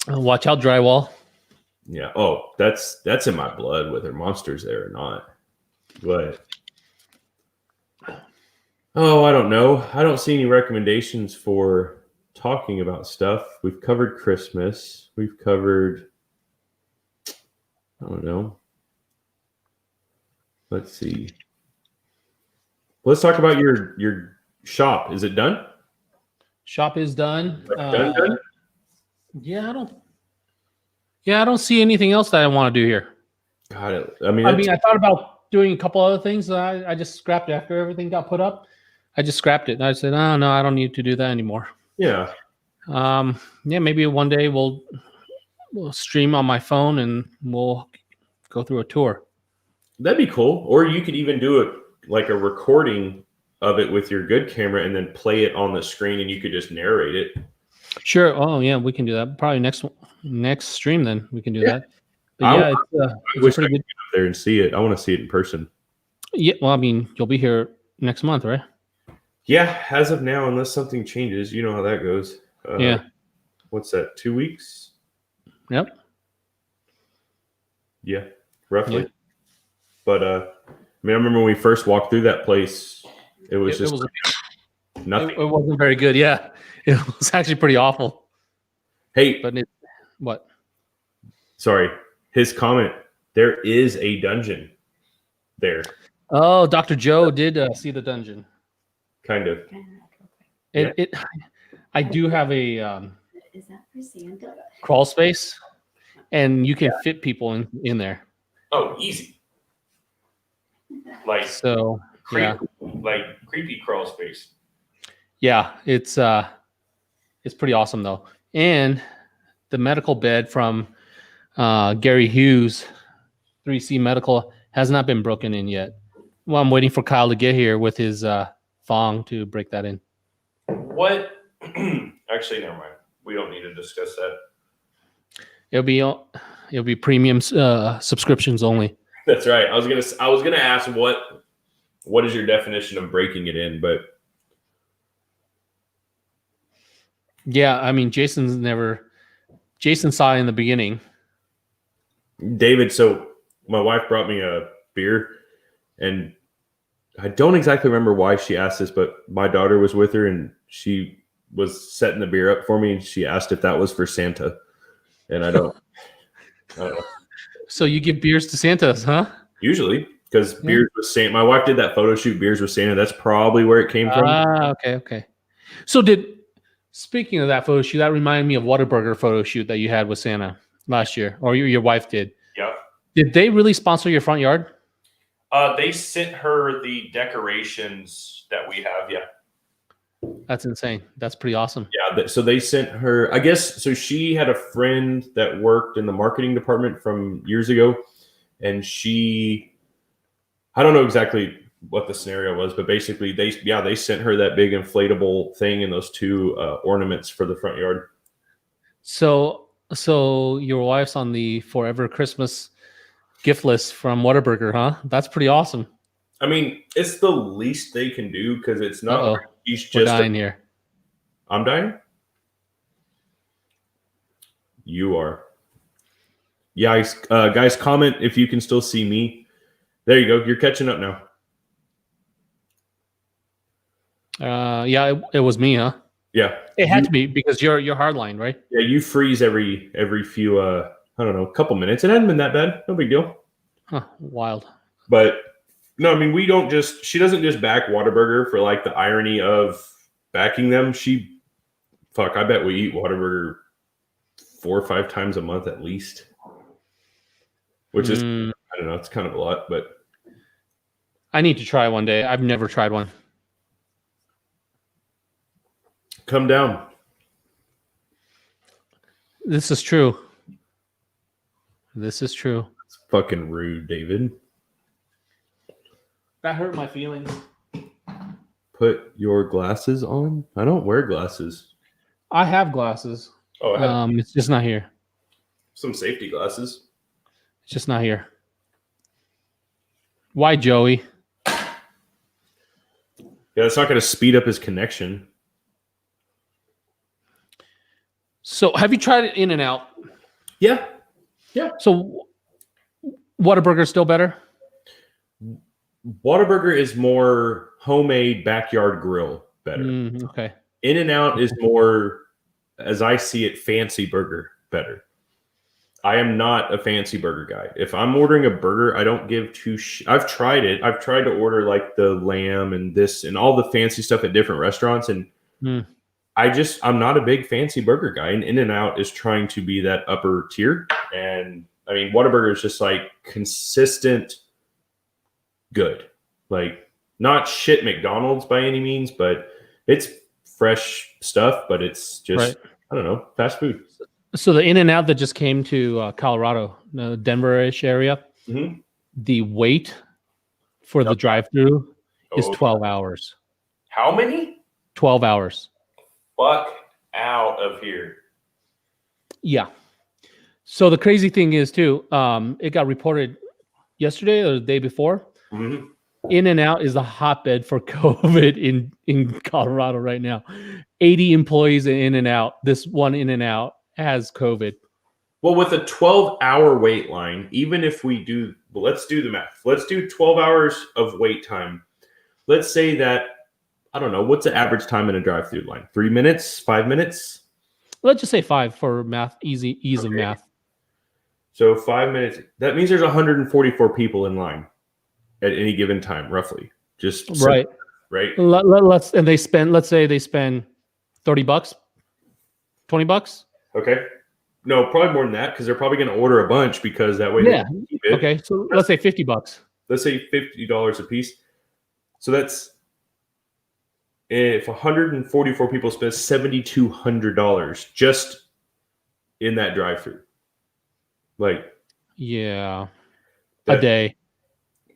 Watch out, drywall. Yeah. Oh, that's in my blood, whether Monster's there or not. But I don't know. I don't see any recommendations for talking about stuff. We've covered Christmas. We've covered, I don't know. Let's see. Let's talk about your shop. Is it done? Shop is done. Done? Yeah, I don't see anything else that I want to do here. Got it. I thought about doing a couple other things. I just scrapped it after everything got put up. I just scrapped it. And I said, oh, no, I don't need to do that anymore. Yeah. Maybe one day we'll stream on my phone and we'll go through a tour. That'd be cool. Or you could even do it like a recording of it with your good camera and then play it on the screen and you could just narrate it. Sure. Oh, yeah, we can do that. Probably next stream then we can do that. But I wish I could get up there and see it. I want to see it in person. Yeah, well, I mean, you'll be here next month, right? Yeah, as of now, unless something changes, you know how that goes. Yeah. What's that? 2 weeks? Yep. Yeah, roughly. Yeah. But I remember when we first walked through that place, it was nothing. It wasn't very good. Yeah, it was actually pretty awful. Hey, but what? Sorry, his comment. There is a dungeon there. Oh, Dr. Joe did see the dungeon. Kind of. I do have a is that for Santa? Crawl space, and you can fit people in there. Oh, easy. Like so, like creepy crawl space. Yeah, it's pretty awesome though, and the medical bed from Gary Hughes, 3C Medical, has not been broken in yet. Well, I'm waiting for Kyle to get here with his thong to break that in. What? Actually, never mind. We don't need to discuss that. It'll be premium subscriptions only. That's right. I was gonna ask what is your definition of breaking it in, but yeah, I mean Jason saw it in the beginning. David, so my wife brought me a beer, and I don't exactly remember why she asked this, but my daughter was with her and she was setting the beer up for me, and she asked if that was for Santa, and I don't know. So you give beers to Santas, huh? Usually, because beers with Santa. My wife did that photo shoot, beers with Santa. That's probably where it came from. Okay. So speaking of that photo shoot, that reminded me of Whataburger photo shoot that you had with Santa last year, or your wife did. Yeah. Did they really sponsor your front yard? They sent her the decorations that we have. Yeah. That's insane. That's pretty awesome. Yeah. So they sent her, I guess, so she had a friend that worked in the marketing department from years ago. And I don't know exactly what the scenario was, but basically they sent her that big inflatable thing and those two ornaments for the front yard. So your wife's on the Forever Christmas gift list from Whataburger, huh? That's pretty awesome. I mean, it's the least they can do because it's not like he's just dying here. I'm dying? You are. Yeah, guys, comment if you can still see me. There you go. You're catching up now. Yeah, it was me, huh? Yeah. It had to be because you're hardline, right? Yeah, you freeze every few I don't know, couple minutes. It hasn't been that bad. No big deal. Huh, wild. But no, I mean, she doesn't just back Whataburger for like the irony of backing them. I bet we eat Whataburger 4 or 5 times a month at least. Which is, I don't know, it's kind of a lot, but I need to try one day. I've never tried one. Come down. This is true. It's fucking rude, David. That hurt my feelings. Put your glasses on? I don't wear glasses. I have glasses. Oh, it's just not here. Some safety glasses. It's just not here. Why, Joey? Yeah, it's not going to speed up his connection. So, have you tried it In-N-Out? Yeah. So, Whataburger still better? Whataburger is more homemade backyard grill better. Okay. In-N-Out is more, as I see it, fancy burger better. I am not a fancy burger guy. If I'm ordering a burger, I don't give two I've tried it. I've tried to order like the lamb and this and all the fancy stuff at different restaurants, and I'm not a big fancy burger guy. And In-N-Out is trying to be that upper tier. And I mean, Whataburger is just like consistent good. Like not shit McDonald's by any means, but it's fresh stuff, but it's just, I don't know, fast food. So the In-N-Out that just came to Colorado, the Denver-ish area, the wait for the drive-through is 12 hours. How many? 12 hours. Fuck out of here. Yeah. So the crazy thing is too, it got reported yesterday or the day before. In-N-Out is the hotbed for COVID in Colorado right now. 80 employees in In-N-Out. This one In-N-Out has COVID. Well, with a 12-hour wait line, even if we do, let's do the math. Let's do 12 hours of wait time. Let's say that, I don't know, what's the average time in a drive-through line? 3 minutes? 5 minutes? Let's just say 5 for math, ease of math. So 5 minutes. That means there's 144 people in line at any given time, roughly. Just right. Let's say they spend $30, $20. Okay. No, probably more than that because they're probably going to order a bunch because that way. Yeah. Okay. So let's say $50. Let's say $50 a piece. So that's if 144 people spend $7,200 just in that drive-through. Like, Yeah, a that, day.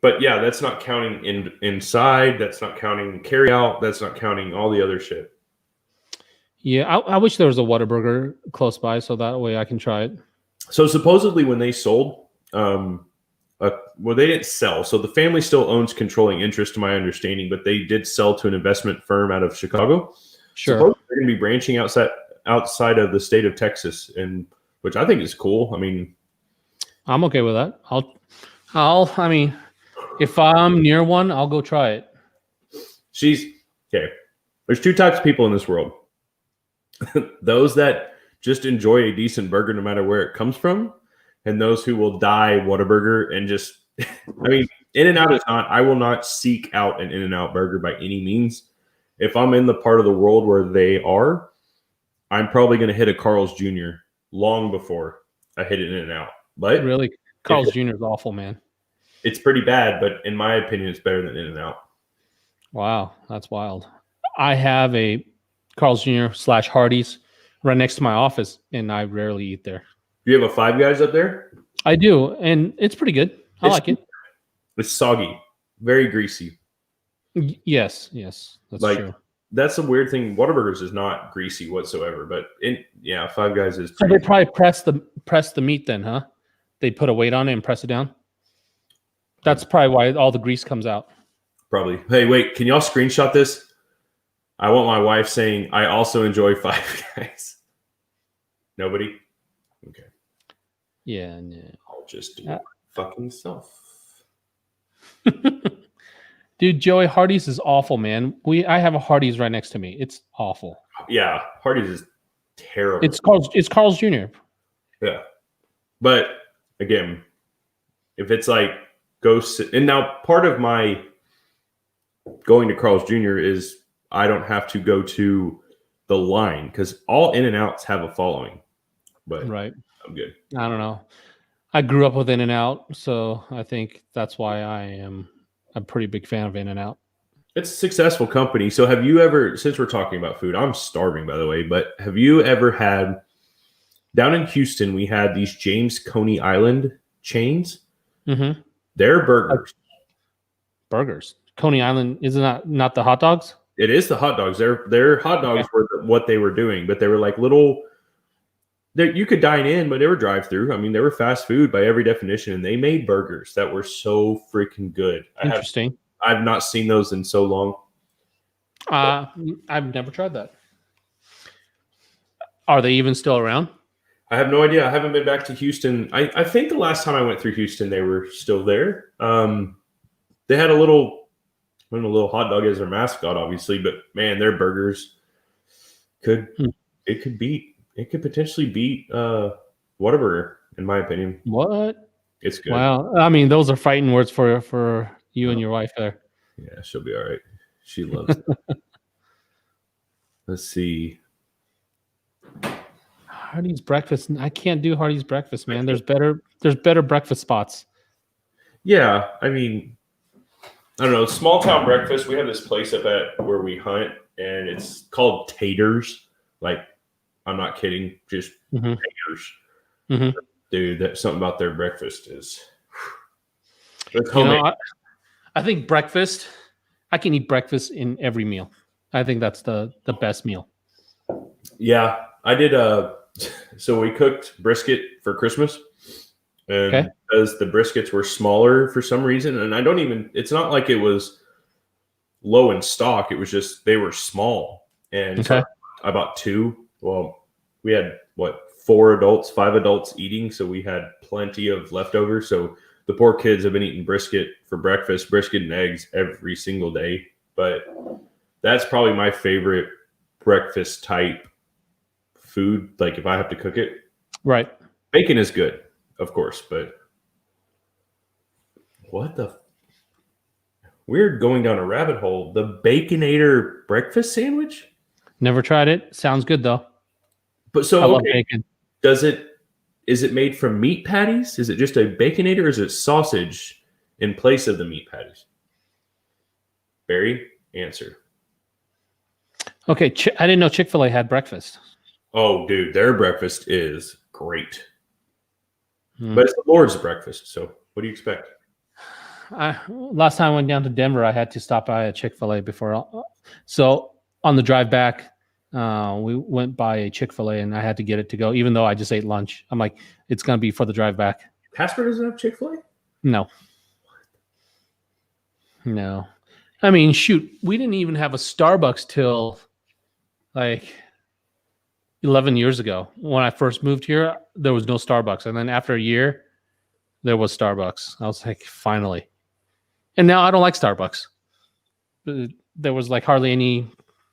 but yeah, that's not counting inside. That's not counting carry out. That's not counting all the other shit. Yeah, I wish there was a Whataburger close by so that way I can try it. So supposedly when they sold, well, they didn't sell. So the family still owns controlling interest, to my understanding, but they did sell to an investment firm out of Chicago. Sure. Supposedly they're going to be branching outside of the state of Texas, and which I think is cool. I mean, I'm okay with that. I mean, if I'm near one, I'll go try it. she's okay. There's two types of people in this world. Those that just enjoy a decent burger no matter where it comes from, and those who will die Whataburger and just, I mean, In-N-Out is not, I will not seek out an In-N-Out burger by any means. If I'm in the part of the world where they are, I'm probably going to hit a Carl's Jr. long before I hit an In-N-Out. But Really, Carl's Jr. is awful, man. it's pretty bad, but in my opinion, it's better than In-N-Out. Wow, that's wild. I have a Carl's Jr. / Hardee's right next to my office, and I rarely eat there. Do you have a Five Guys up there? I do, and it's pretty good. I like it. It's soggy, very greasy. Yes, that's Like, true. that's a weird thing. Whataburgers is not greasy whatsoever, but yeah, Five Guys is. So they probably press the meat then, huh? They put a weight on it and press it down. That's probably why all the grease comes out. Probably. Hey, wait, can y'all screenshot this? I want my wife saying, I also enjoy Five Guys. Nobody? Okay. Yeah, no. I'll just do it fucking self. Dude, Joey, Hardee's is awful, man. I have a Hardee's right next to me. It's awful. Yeah, Hardee's is terrible. It's Carl's Jr. Yeah. But again, if it's like go sit, and now part of my going to Carl's Jr. is I don't have to go to the line because all In-N-Outs have a following. But Right. I'm good. I don't know. I grew up with In-N-Out, so I think that's why I am a pretty big fan of In-N-Out. It's a successful company. So have you ever, since we're talking about food, I'm starving, by the way, but have you ever had, down in Houston, we had these James Coney Island chains. Mm-hmm. They're burgers. Burgers. Coney Island, isn't that not the hot dogs? It is the hot dogs. Their hot dogs were what they were doing, but they were like little, you could dine in, but they were drive through. I mean, they were fast food by every definition, and they made burgers that were so freaking good. Interesting. I've not seen those in so long. I've never tried that. Are they even still around? I have no idea. I haven't been back to Houston. I think the last time I went through Houston, they were still there. They had a little hot dog as their mascot, obviously, but man, their burgers could potentially beat Whataburger, in my opinion. What? It's good. Wow. I mean, those are fighting words for you and your wife there. Yeah, she'll be all right. She loves it. Let's see. Hardee's breakfast. I can't do Hardee's breakfast, man. There's better breakfast spots. Yeah, I mean, I don't know. Small town breakfast. We have this place up at where we hunt, and it's called Taters. Like, I'm not kidding. Just Taters. Mm-hmm. Dude, that's something about their breakfast is. I think breakfast. I can eat breakfast in every meal. I think that's the best meal. Yeah, I did. So we cooked brisket for Christmas, and because the briskets were smaller for some reason, and it's not like it was low in stock. It was just they were small, and so I bought two. Well, we had 5 adults eating, so we had plenty of leftovers. So the poor kids have been eating brisket for breakfast, brisket and eggs every single day. But that's probably my favorite breakfast type food. Like if I have to cook it, right? Bacon is good, of course, but we're going down a rabbit hole. The Baconator breakfast sandwich. Never tried it. Sounds good though. But so I love bacon. Is it made from meat patties? Is it just a Baconator, or is it sausage in place of the meat patties? Barry, answer. Okay, I didn't know Chick-fil-A had breakfast. Oh, dude, their breakfast is great. But it's the Lord's breakfast. So what do you expect? Last time I went down to Denver, I had to stop by a Chick-fil-A before. So on the drive back, we went by a Chick-fil-A and I had to get it to go, even though I just ate lunch. I'm like, it's going to be for the drive back. Casper doesn't have Chick-fil-A? No. I mean, shoot, we didn't even have a Starbucks till like 11 years ago. When I first moved here, there was no Starbucks. And then after a year, there was Starbucks. I was like, finally. And now I don't like Starbucks. There was like hardly any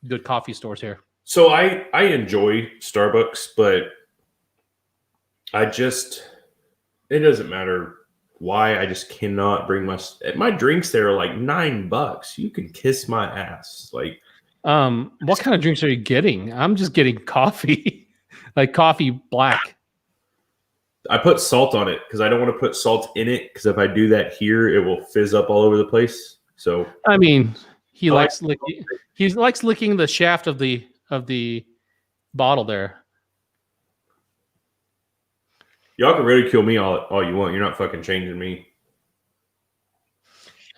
good coffee stores here. So I enjoy Starbucks, but it doesn't matter why. I just cannot bring my drinks there are like $9. You can kiss my ass. Like, what kind of drinks are you getting? I'm just getting coffee, like coffee black. I put salt on it because I don't want to put salt in it because if I do that here, it will fizz up all over the place. So I mean, he likes licking the shaft of the bottle there. Y'all can ridicule me all you want. You're not fucking changing me.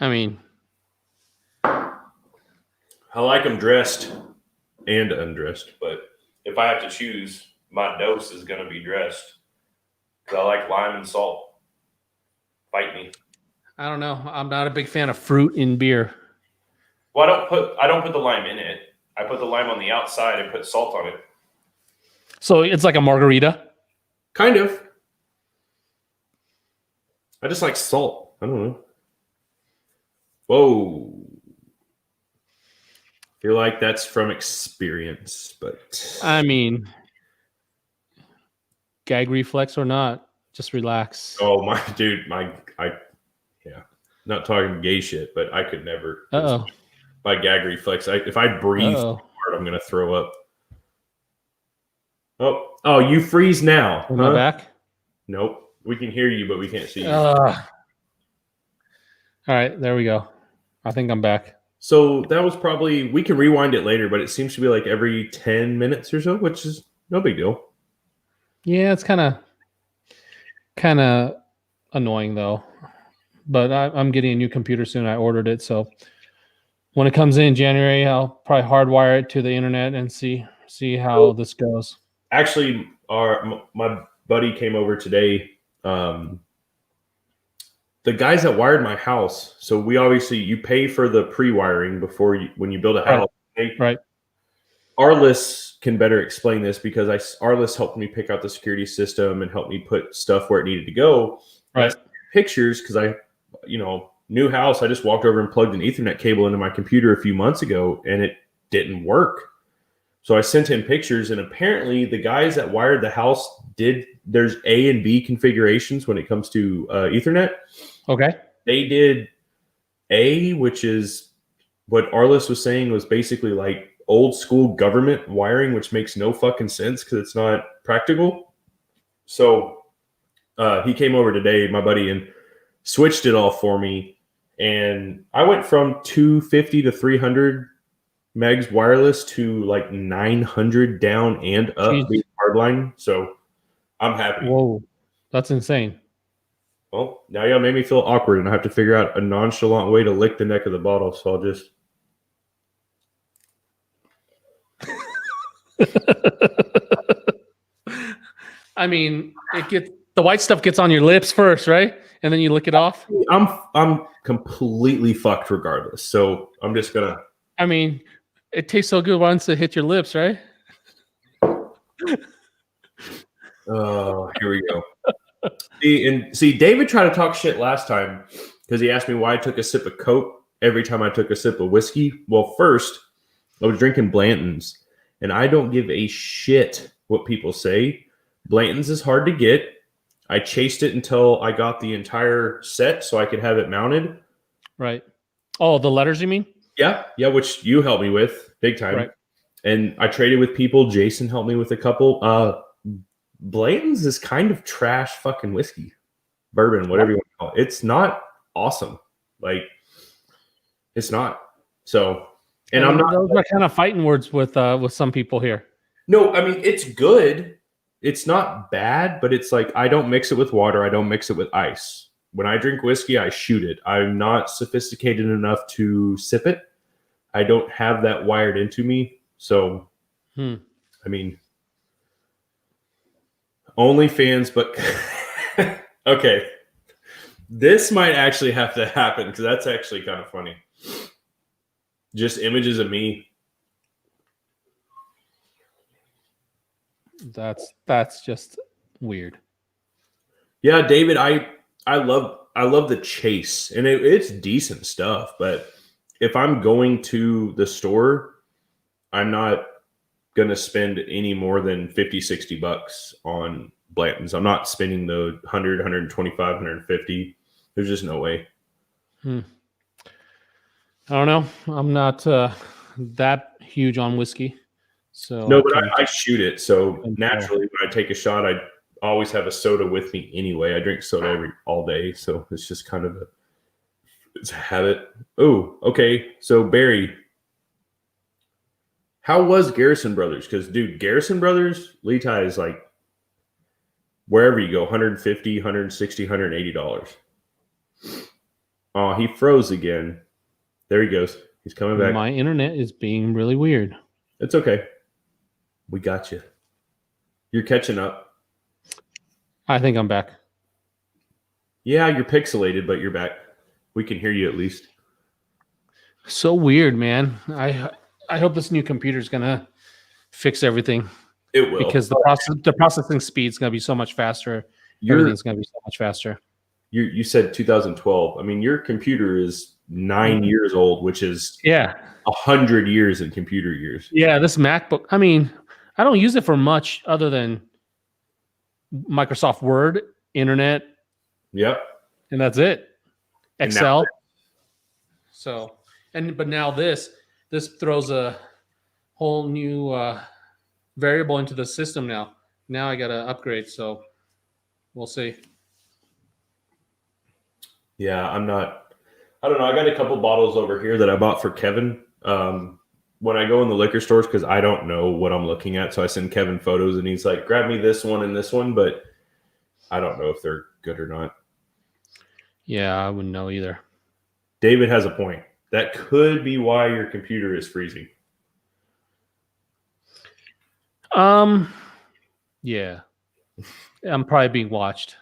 I mean, I like them dressed and undressed, but if I have to choose, my dose is going to be dressed. Because I like lime and salt. Fight me. I don't know. I'm not a big fan of fruit in beer. Well, I don't put the lime in it. I put the lime on the outside and put salt on it. So it's like a margarita? Kind of. I just like salt. I don't know. Whoa. Feel like that's from experience, but I mean, gag reflex or not, just relax. oh my dude, not talking gay shit, but I could never. My gag reflex. If I breathe hard, I'm gonna throw up. Oh, you freeze now. Am I back? Nope. We can hear you, but we can't see you. All right, there we go. I think I'm back. So that was probably, we can rewind it later, but it seems to be like every 10 minutes or so, which is no big deal. Yeah, it's kind of annoying though. But I'm getting a new computer soon. I ordered it, so when it comes in January, I'll probably hardwire it to the internet and see how this goes. Actually, my buddy came over today. The guys that wired my house, so you pay for the pre-wiring when you build a house. Right. Arliss can better explain this because Arliss helped me pick out the security system and helped me put stuff where it needed to go. Right. Pictures because new house. I just walked over and plugged an Ethernet cable into my computer a few months ago and it didn't work. So I sent him pictures, and apparently the guys that wired the house there's A and B configurations when it comes to Ethernet. Okay. They did A, which is what Arliss was saying was basically like old school government wiring, which makes no fucking sense because it's not practical. So he came over today, my buddy, and switched it all for me. And I went from 250 to 300 megs wireless to like 900 down and up hardline. So I'm happy. Whoa, that's insane. Well, now y'all made me feel awkward, and I have to figure out a nonchalant way to lick the neck of the bottle. So I'll just. I mean, the white stuff gets on your lips first, right? And then you lick it off. I'm completely fucked regardless. So I'm just gonna. I mean, it tastes so good once it hits your lips, right? Oh, here we go. See, David tried to talk shit last time because he asked me why I took a sip of Coke every time I took a sip of whiskey. Well, first, I was drinking Blanton's, and I don't give a shit what people say. Blanton's is hard to get. I chased it until I got the entire set so I could have it mounted. Right. Oh, the letters you mean? Yeah, which you helped me with big time. Right. And I traded with people. Jason helped me with a couple. Blanton's is kind of trash fucking whiskey, bourbon, whatever you want to call it. It's not awesome. Like, it's not. So, and I'm not. Those are kind of fighting words with some people here. No, I mean, it's good. it's not bad, but it's like I don't mix it with water. I don't mix it with ice. When I drink whiskey, I shoot it. I'm not sophisticated enough to sip it. I don't have that wired into me. So, I mean, OnlyFans, but okay. This might actually have to happen because that's actually kind of funny. Just images of me. That's just weird. Yeah, David, I love the chase, and it's decent stuff. But if I'm going to the store, I'm not going to spend any more than 50, 60 bucks on Blanton's. I'm not spending the 100, 125, 150. There's just no way. I don't know. I'm not that huge on whiskey. So no, but I shoot it. So naturally, when I take a shot, I always have a soda with me anyway. I drink soda all day. So it's just kind of it's a habit. Oh, okay. So Barry, how was Garrison Brothers? Because, dude, Garrison Brothers, Lehigh is like wherever you go, $150, $160, $180. Oh, he froze again. There he goes. He's coming back. My internet is being really weird. It's okay. We got you. You're catching up. I think I'm back. Yeah, you're pixelated, but you're back. We can hear you at least. So weird, man. I hope this new computer is gonna fix everything. It will, because the processing speed is gonna be so much faster. Everything's gonna be so much faster. You said 2012. I mean, your computer is 9 years old, which is 100 years in computer years. Yeah, this MacBook. I mean, I don't use it for much other than Microsoft Word, internet. Yep. And that's it. Excel. But now this throws a whole new variable into the system now. Now I got to upgrade, so we'll see. Yeah, I don't know. I got a couple bottles over here that I bought for Kevin. When I go in the liquor stores, because I don't know what I'm looking at, so I send Kevin photos, and he's like, grab me this one and this one, but I don't know if they're good or not. Yeah, I wouldn't know either. David has a point. That could be why your computer is freezing. Yeah. I'm probably being watched.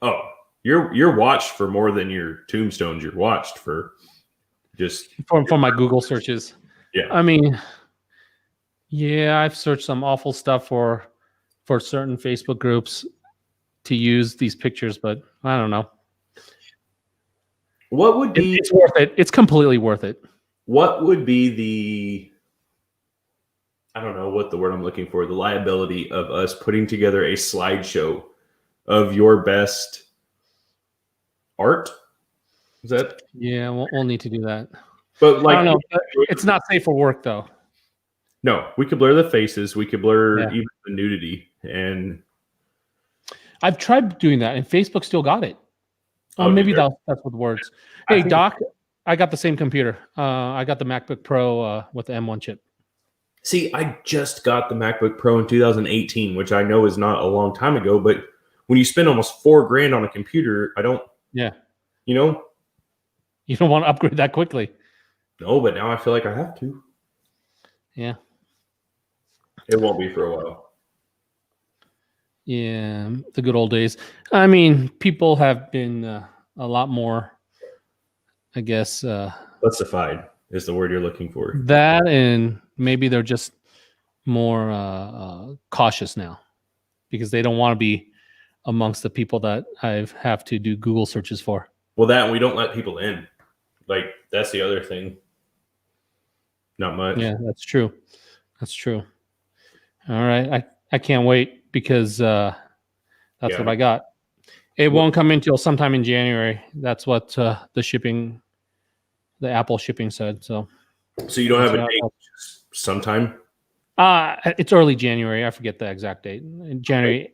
Oh, you're watched for more than your tombstones. You're watched for just for my Google searches. Yeah. I mean, yeah, I've searched some awful stuff for certain Facebook groups to use these pictures, but I don't know. What would be? It's worth it. It's completely worth it. What would be the? I don't know what the word I'm looking for. The liability of us putting together a slideshow of your best art. Is that? Yeah, we'll need to do that. But like, I don't know. It's not safe for work though. No, we could blur the faces. We could blur even the nudity, and I've tried doing that, and Facebook still got it. Maybe that's with words. Hey, Doc, I got the same computer. I got the MacBook Pro with the M1 chip. See, I just got the MacBook Pro in 2018, which I know is not a long time ago, but when you spend almost $4,000 on a computer, I don't. Yeah. You know. You don't want to upgrade that quickly. No, but now I feel like I have to. Yeah. It won't be for a while. Yeah, the good old days. I mean, people have been a lot more, I guess. Justified is the word you're looking for. That, and maybe they're just more cautious now because they don't want to be amongst the people that I have to do Google searches for. Well, that and we don't let people in. Like, that's the other thing. Not much. Yeah, that's true. That's true. All right. I can't wait because that's what I got. It won't come in until sometime in January. That's what the Apple shipping said. So you don't have a date sometime? It's early January. I forget the exact date. January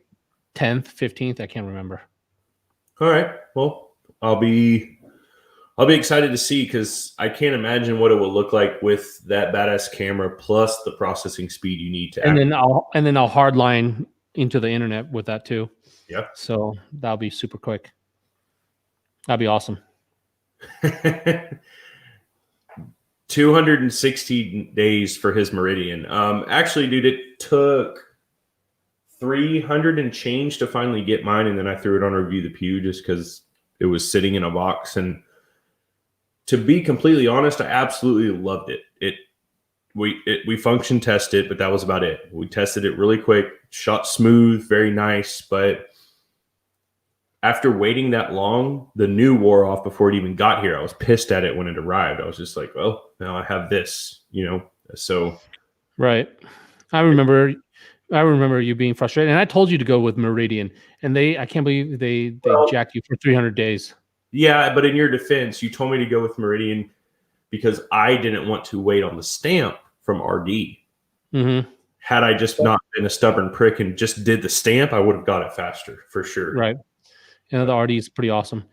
10th, 15th. I can't remember. All right. Well, I'll be excited to see because I can't imagine what it will look like with that badass camera plus the processing speed you need to. And then I'll hardline into the internet with that too. Yeah. So that'll be super quick. That'd be awesome. 260 days for his Meridian. Actually, dude, it took 300 and change to finally get mine, and then I threw it on Review the Pew just because it was sitting in a box. And to be completely honest, I absolutely loved it. We function tested, but that was about it. We tested it really quick, shot smooth, very nice. But after waiting that long, the new wore off before it even got here. I was pissed at it when it arrived. I was just like, well, now I have this, so. Right. I remember you being frustrated, and I told you to go with Meridian, and I can't believe they jacked you for 300 days. Yeah, but in your defense, you told me to go with Meridian because I didn't want to wait on the stamp from RD. Mm-hmm. Had I just not been a stubborn prick and just did the stamp, I would have got it faster for sure. Right. The RD is pretty awesome.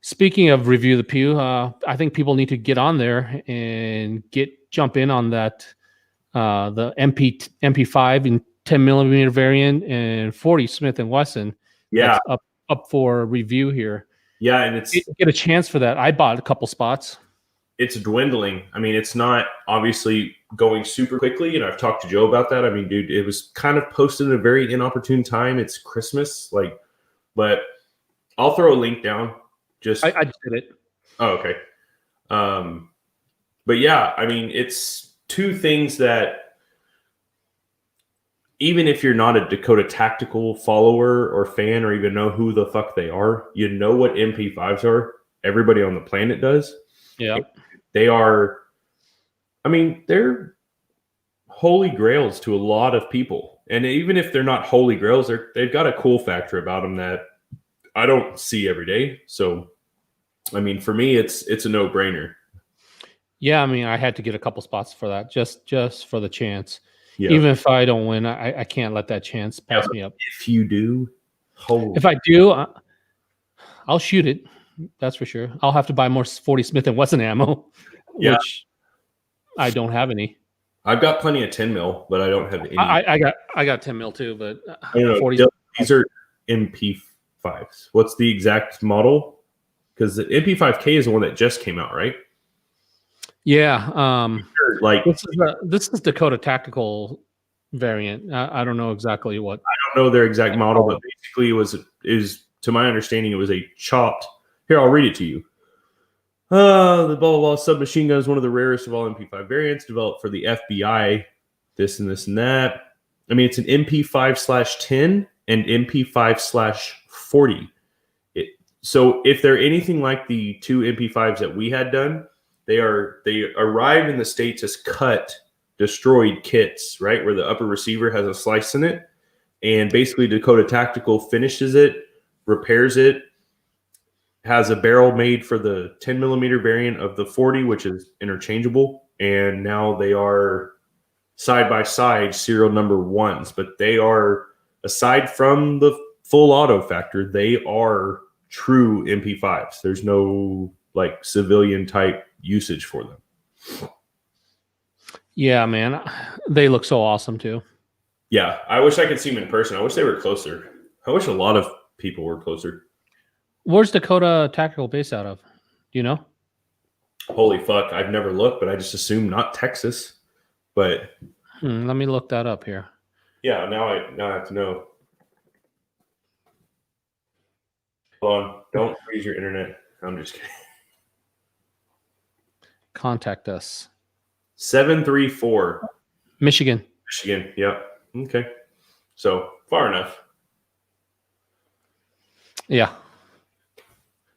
Speaking of Review the Pew, I think people need to get on there and jump in on that. The MP5 in 10 millimeter variant and 40 Smith and Wesson. Yeah, that's up for review here. Yeah, and get a chance for that. I bought a couple spots. It's dwindling. I mean, it's not obviously going super quickly, and I've talked to Joe about that. I mean, dude, it was kind of posted at a very inopportune time. It's Christmas, but I'll throw a link down. I did it. Oh, okay. But yeah, I mean, it's two things that even if you're not a Dakota Tactical follower or fan or even know who the fuck they are, you know what MP5s are. Everybody on the planet does. Yeah. They are, I mean, they're holy grails to a lot of people. And even if they're not holy grails, they've got a cool factor about them that I don't see every day. So, I mean, for me, it's a no-brainer. Yeah, I mean, I had to get a couple spots for that, just for the chance. Yeah. Even if I don't win, I can't let that chance pass me up. If you do, if I do, I'll shoot it. That's for sure. I'll have to buy more 40 Smith and Wesson ammo, which I don't have any. I've got plenty of 10 mil, but I don't have any. I got 10 mil too, but 40. These are MP5s. What's the exact model? Because the MP5K is the one that just came out, right? Yeah. This is Dakota Tactical variant. I don't know exactly what. I don't know their exact model, but basically is to my understanding, it was a chopped. Here, I'll read it to you. The blah, blah, blah submachine gun is one of the rarest of all MP5 variants developed for the FBI, this and this and that. I mean, it's an MP5/10 and MP5/40. So if they're anything like the two MP5s that we had done, they arrive in the States as cut, destroyed kits, right? Where the upper receiver has a slice in it. And basically Dakota Tactical finishes it, repairs it, has a barrel made for the 10 millimeter variant of the 40, which is interchangeable. And now they are side by side serial number ones, but they are, aside from the full auto factor, they are true MP5s. There's no civilian type usage for them. Yeah, man. They look so awesome too. Yeah. I wish I could see them in person. I wish they were closer. I wish a lot of people were closer. Where's Dakota Tactical based out of? Do you know? Holy fuck. I've never looked, but I just assume not Texas. But let me look that up here. Yeah, now I have to know. Hold on. Don't freeze your internet. I'm just kidding. Contact us. 734. Michigan. Yep. Okay. So far enough. Yeah.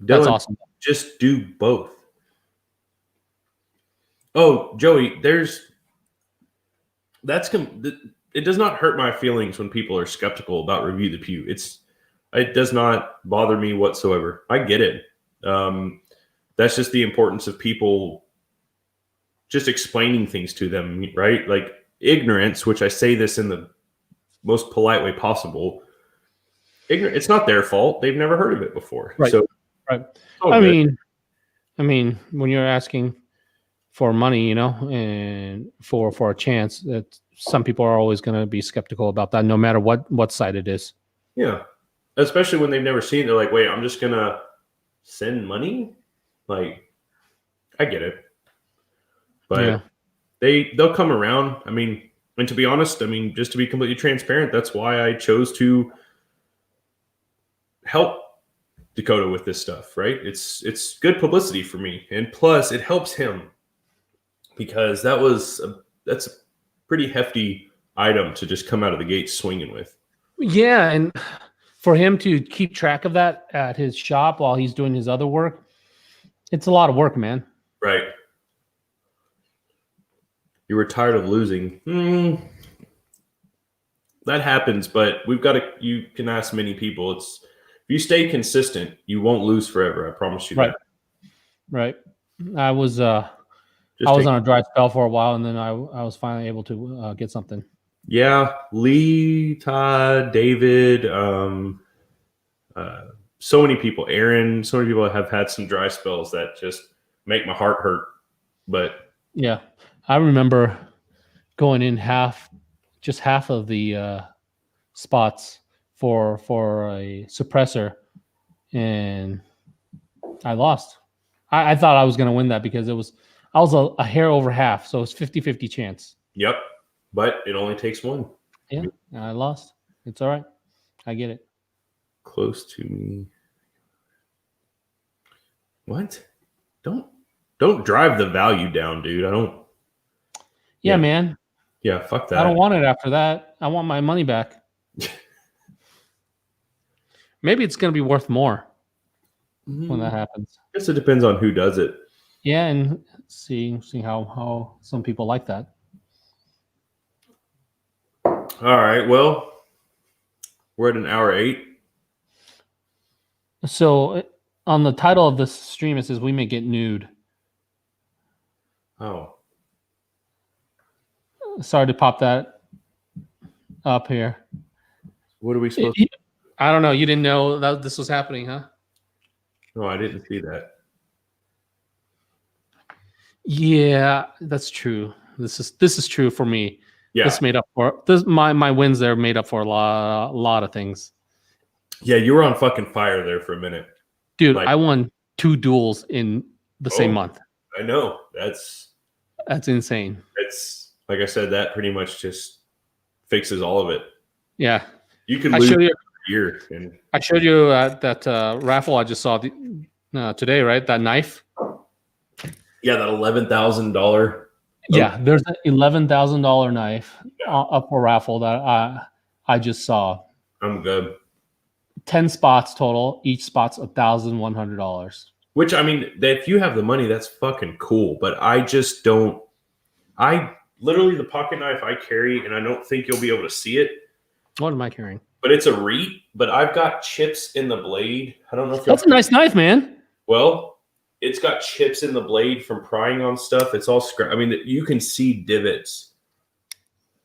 Dylan, that's awesome. Just do both. Oh, Joey, it does not hurt my feelings when people are skeptical about Review the Pew. It does not bother me whatsoever. I get it. That's just the importance of people just explaining things to them, right? Like ignorance, which I say this in the most polite way possible. It's not their fault. They've never heard of it before. Right. So, right. I mean, when you're asking for money, and for a chance. That some people are always going to be skeptical about that, no matter what side it is. Yeah, especially when they've never seen it. They're like, wait, I'm just gonna send money. Like, I get it, but they'll come around. I mean, and to be honest, I mean, just to be completely transparent, that's why I chose to help Dakota with this stuff. Right? It's good publicity for me, and plus, it helps him because that's a pretty hefty item to just come out of the gate swinging with. Yeah, and for him to keep track of that at his shop while he's doing his other work, it's a lot of work, man. Right. You were tired of losing. That happens, but you can ask many people. If you stay consistent, you won't lose forever. I promise you that. Right. I was on a dry spell for a while, and then I was finally able to get something. Yeah, Lee, Todd, David, so many people, Aaron, so many people have had some dry spells that just make my heart hurt. But yeah, I remember going in half of the spots for a suppressor, and I lost. I thought I was going to win that because I was a hair over half, so it's 50-50 chance. Yep, but it only takes one. Yeah, I lost. It's all right. I get it. Close to me. What? Don't drive the value down, dude. I don't. Yeah, man. Yeah, fuck that. I don't want it after that. I want my money back. Maybe it's going to be worth more when that happens. I guess it depends on who does it. Yeah, and see how some people like that. All right. Well, we're at an hour 8. So on the title of this stream, it says we may get nude. Oh. Sorry to pop that up here. What are we supposed to? I don't know. You didn't know that this was happening, huh? No, I didn't see that. Yeah, that's true. This is true for me. Yeah. This made up for this. My wins there made up for a lot of things. Yeah, you were on fucking fire there for a minute. Dude, I won 2 duels in the same month. I know. That's insane. It's like I said, that pretty much just fixes all of it. Yeah. You can lose a year. I showed you that raffle I just saw today, right? That knife. Yeah, that $11,000. Yeah, there's an $11,000 knife up for raffle that I just saw. I'm good. 10 spots total. Each spot's $1,100. Which, I mean, if you have the money, that's fucking cool. But I just don't. I literally, the pocket knife I carry, and I don't think you'll be able to see it. What am I carrying? But it's a REIT, but I've got chips in the blade. I don't know if that's a nice knife, man. Well, it's got chips in the blade from prying on stuff. It's all scratch. I mean, you can see divots.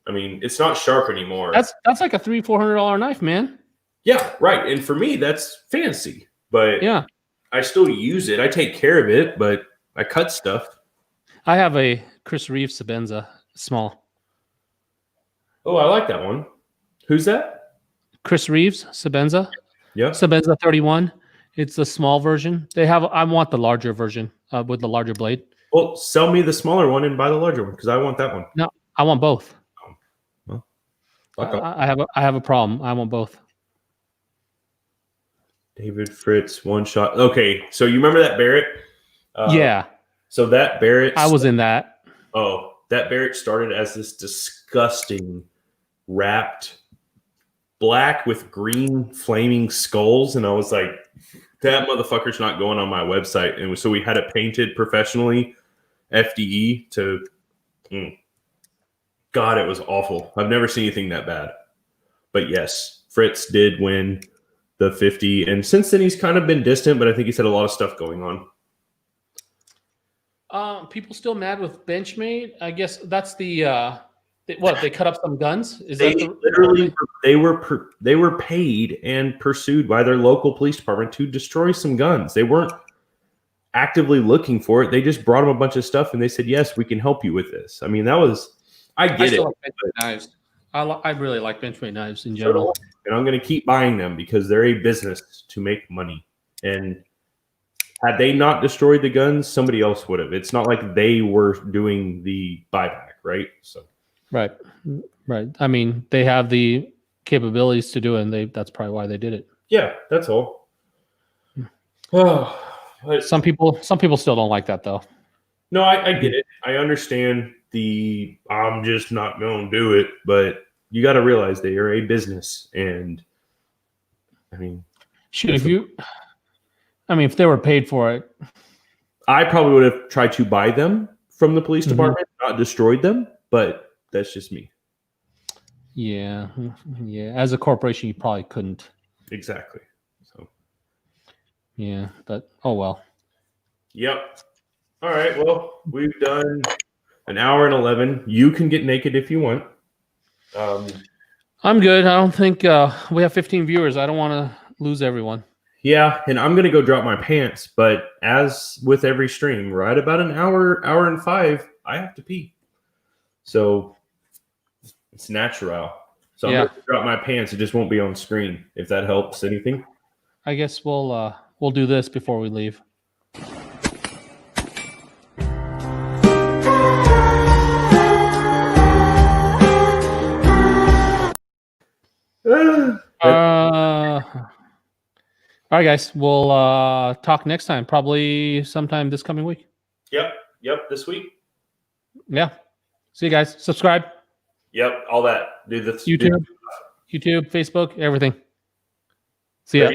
I mean, it's not sharp anymore. That's like a $300-400 knife, man. Yeah, right. And for me, that's fancy. But yeah, I still use it. I take care of it, but I cut stuff. I have a Chris Reeves Sabenza small. Oh, I like that one. Who's that? Chris Reeves Sabenza. Yeah. Sabenza 31. It's the small version. I want the larger version with the larger blade. Well, sell me the smaller one and buy the larger one because I want that one. No, I want both. Oh. Well, I have a problem. I want both. David Fritz, one shot. Okay, so you remember that Barrett? Yeah. So that Barrett. I was in that. Oh, that Barrett started as this disgusting wrapped black with green flaming skulls, and I was like, that motherfucker's not going on my website. And so we had it painted professionally, FDE to. God, it was awful. I've never seen anything that bad. But yes, Fritz did win the 50, and since then he's kind of been distant, but I think he's had a lot of stuff going on. People still mad with Benchmade? I guess that's the what they cut up some guns. They were paid and pursued by their local police department to destroy some guns. They weren't actively looking for it. They just brought them a bunch of stuff and they said, yes, we can help you with this. I mean, I get it. Like benchmade knives. I really like benchmade knives in general. And I'm going to keep buying them because they're a business to make money. And had they not destroyed the guns, somebody else would have. It's not like they were doing the buyback, right? So, right. I mean, they have the capabilities to do it, and that's probably why they did it. Yeah, that's all. Oh, some people still don't like that, though. No, I get it. I understand I'm just not going to do it, but you got to realize they are a business, and I mean, shoot, if they were paid for it, I probably would have tried to buy them from the police department, not destroyed them, but that's just me. Yeah. As a corporation, you probably couldn't. Exactly. So. Yeah, but oh well. Yep. All right. Well, we've done an hour and 11. You can get naked if you want. I'm good. I don't think we have 15 viewers. I don't want to lose everyone. Yeah, and I'm gonna go drop my pants. But as with every stream, right about an hour and 5, I have to pee. So it's natural. So I'm gonna drop my pants. It just won't be on screen. If that helps anything. I guess we'll do this before we leave. All right, guys. We'll talk next time, probably sometime this coming week. Yep. This week. Yeah. See you guys. Subscribe. Yep. All that. Do this. YouTube, Facebook, everything. See ya.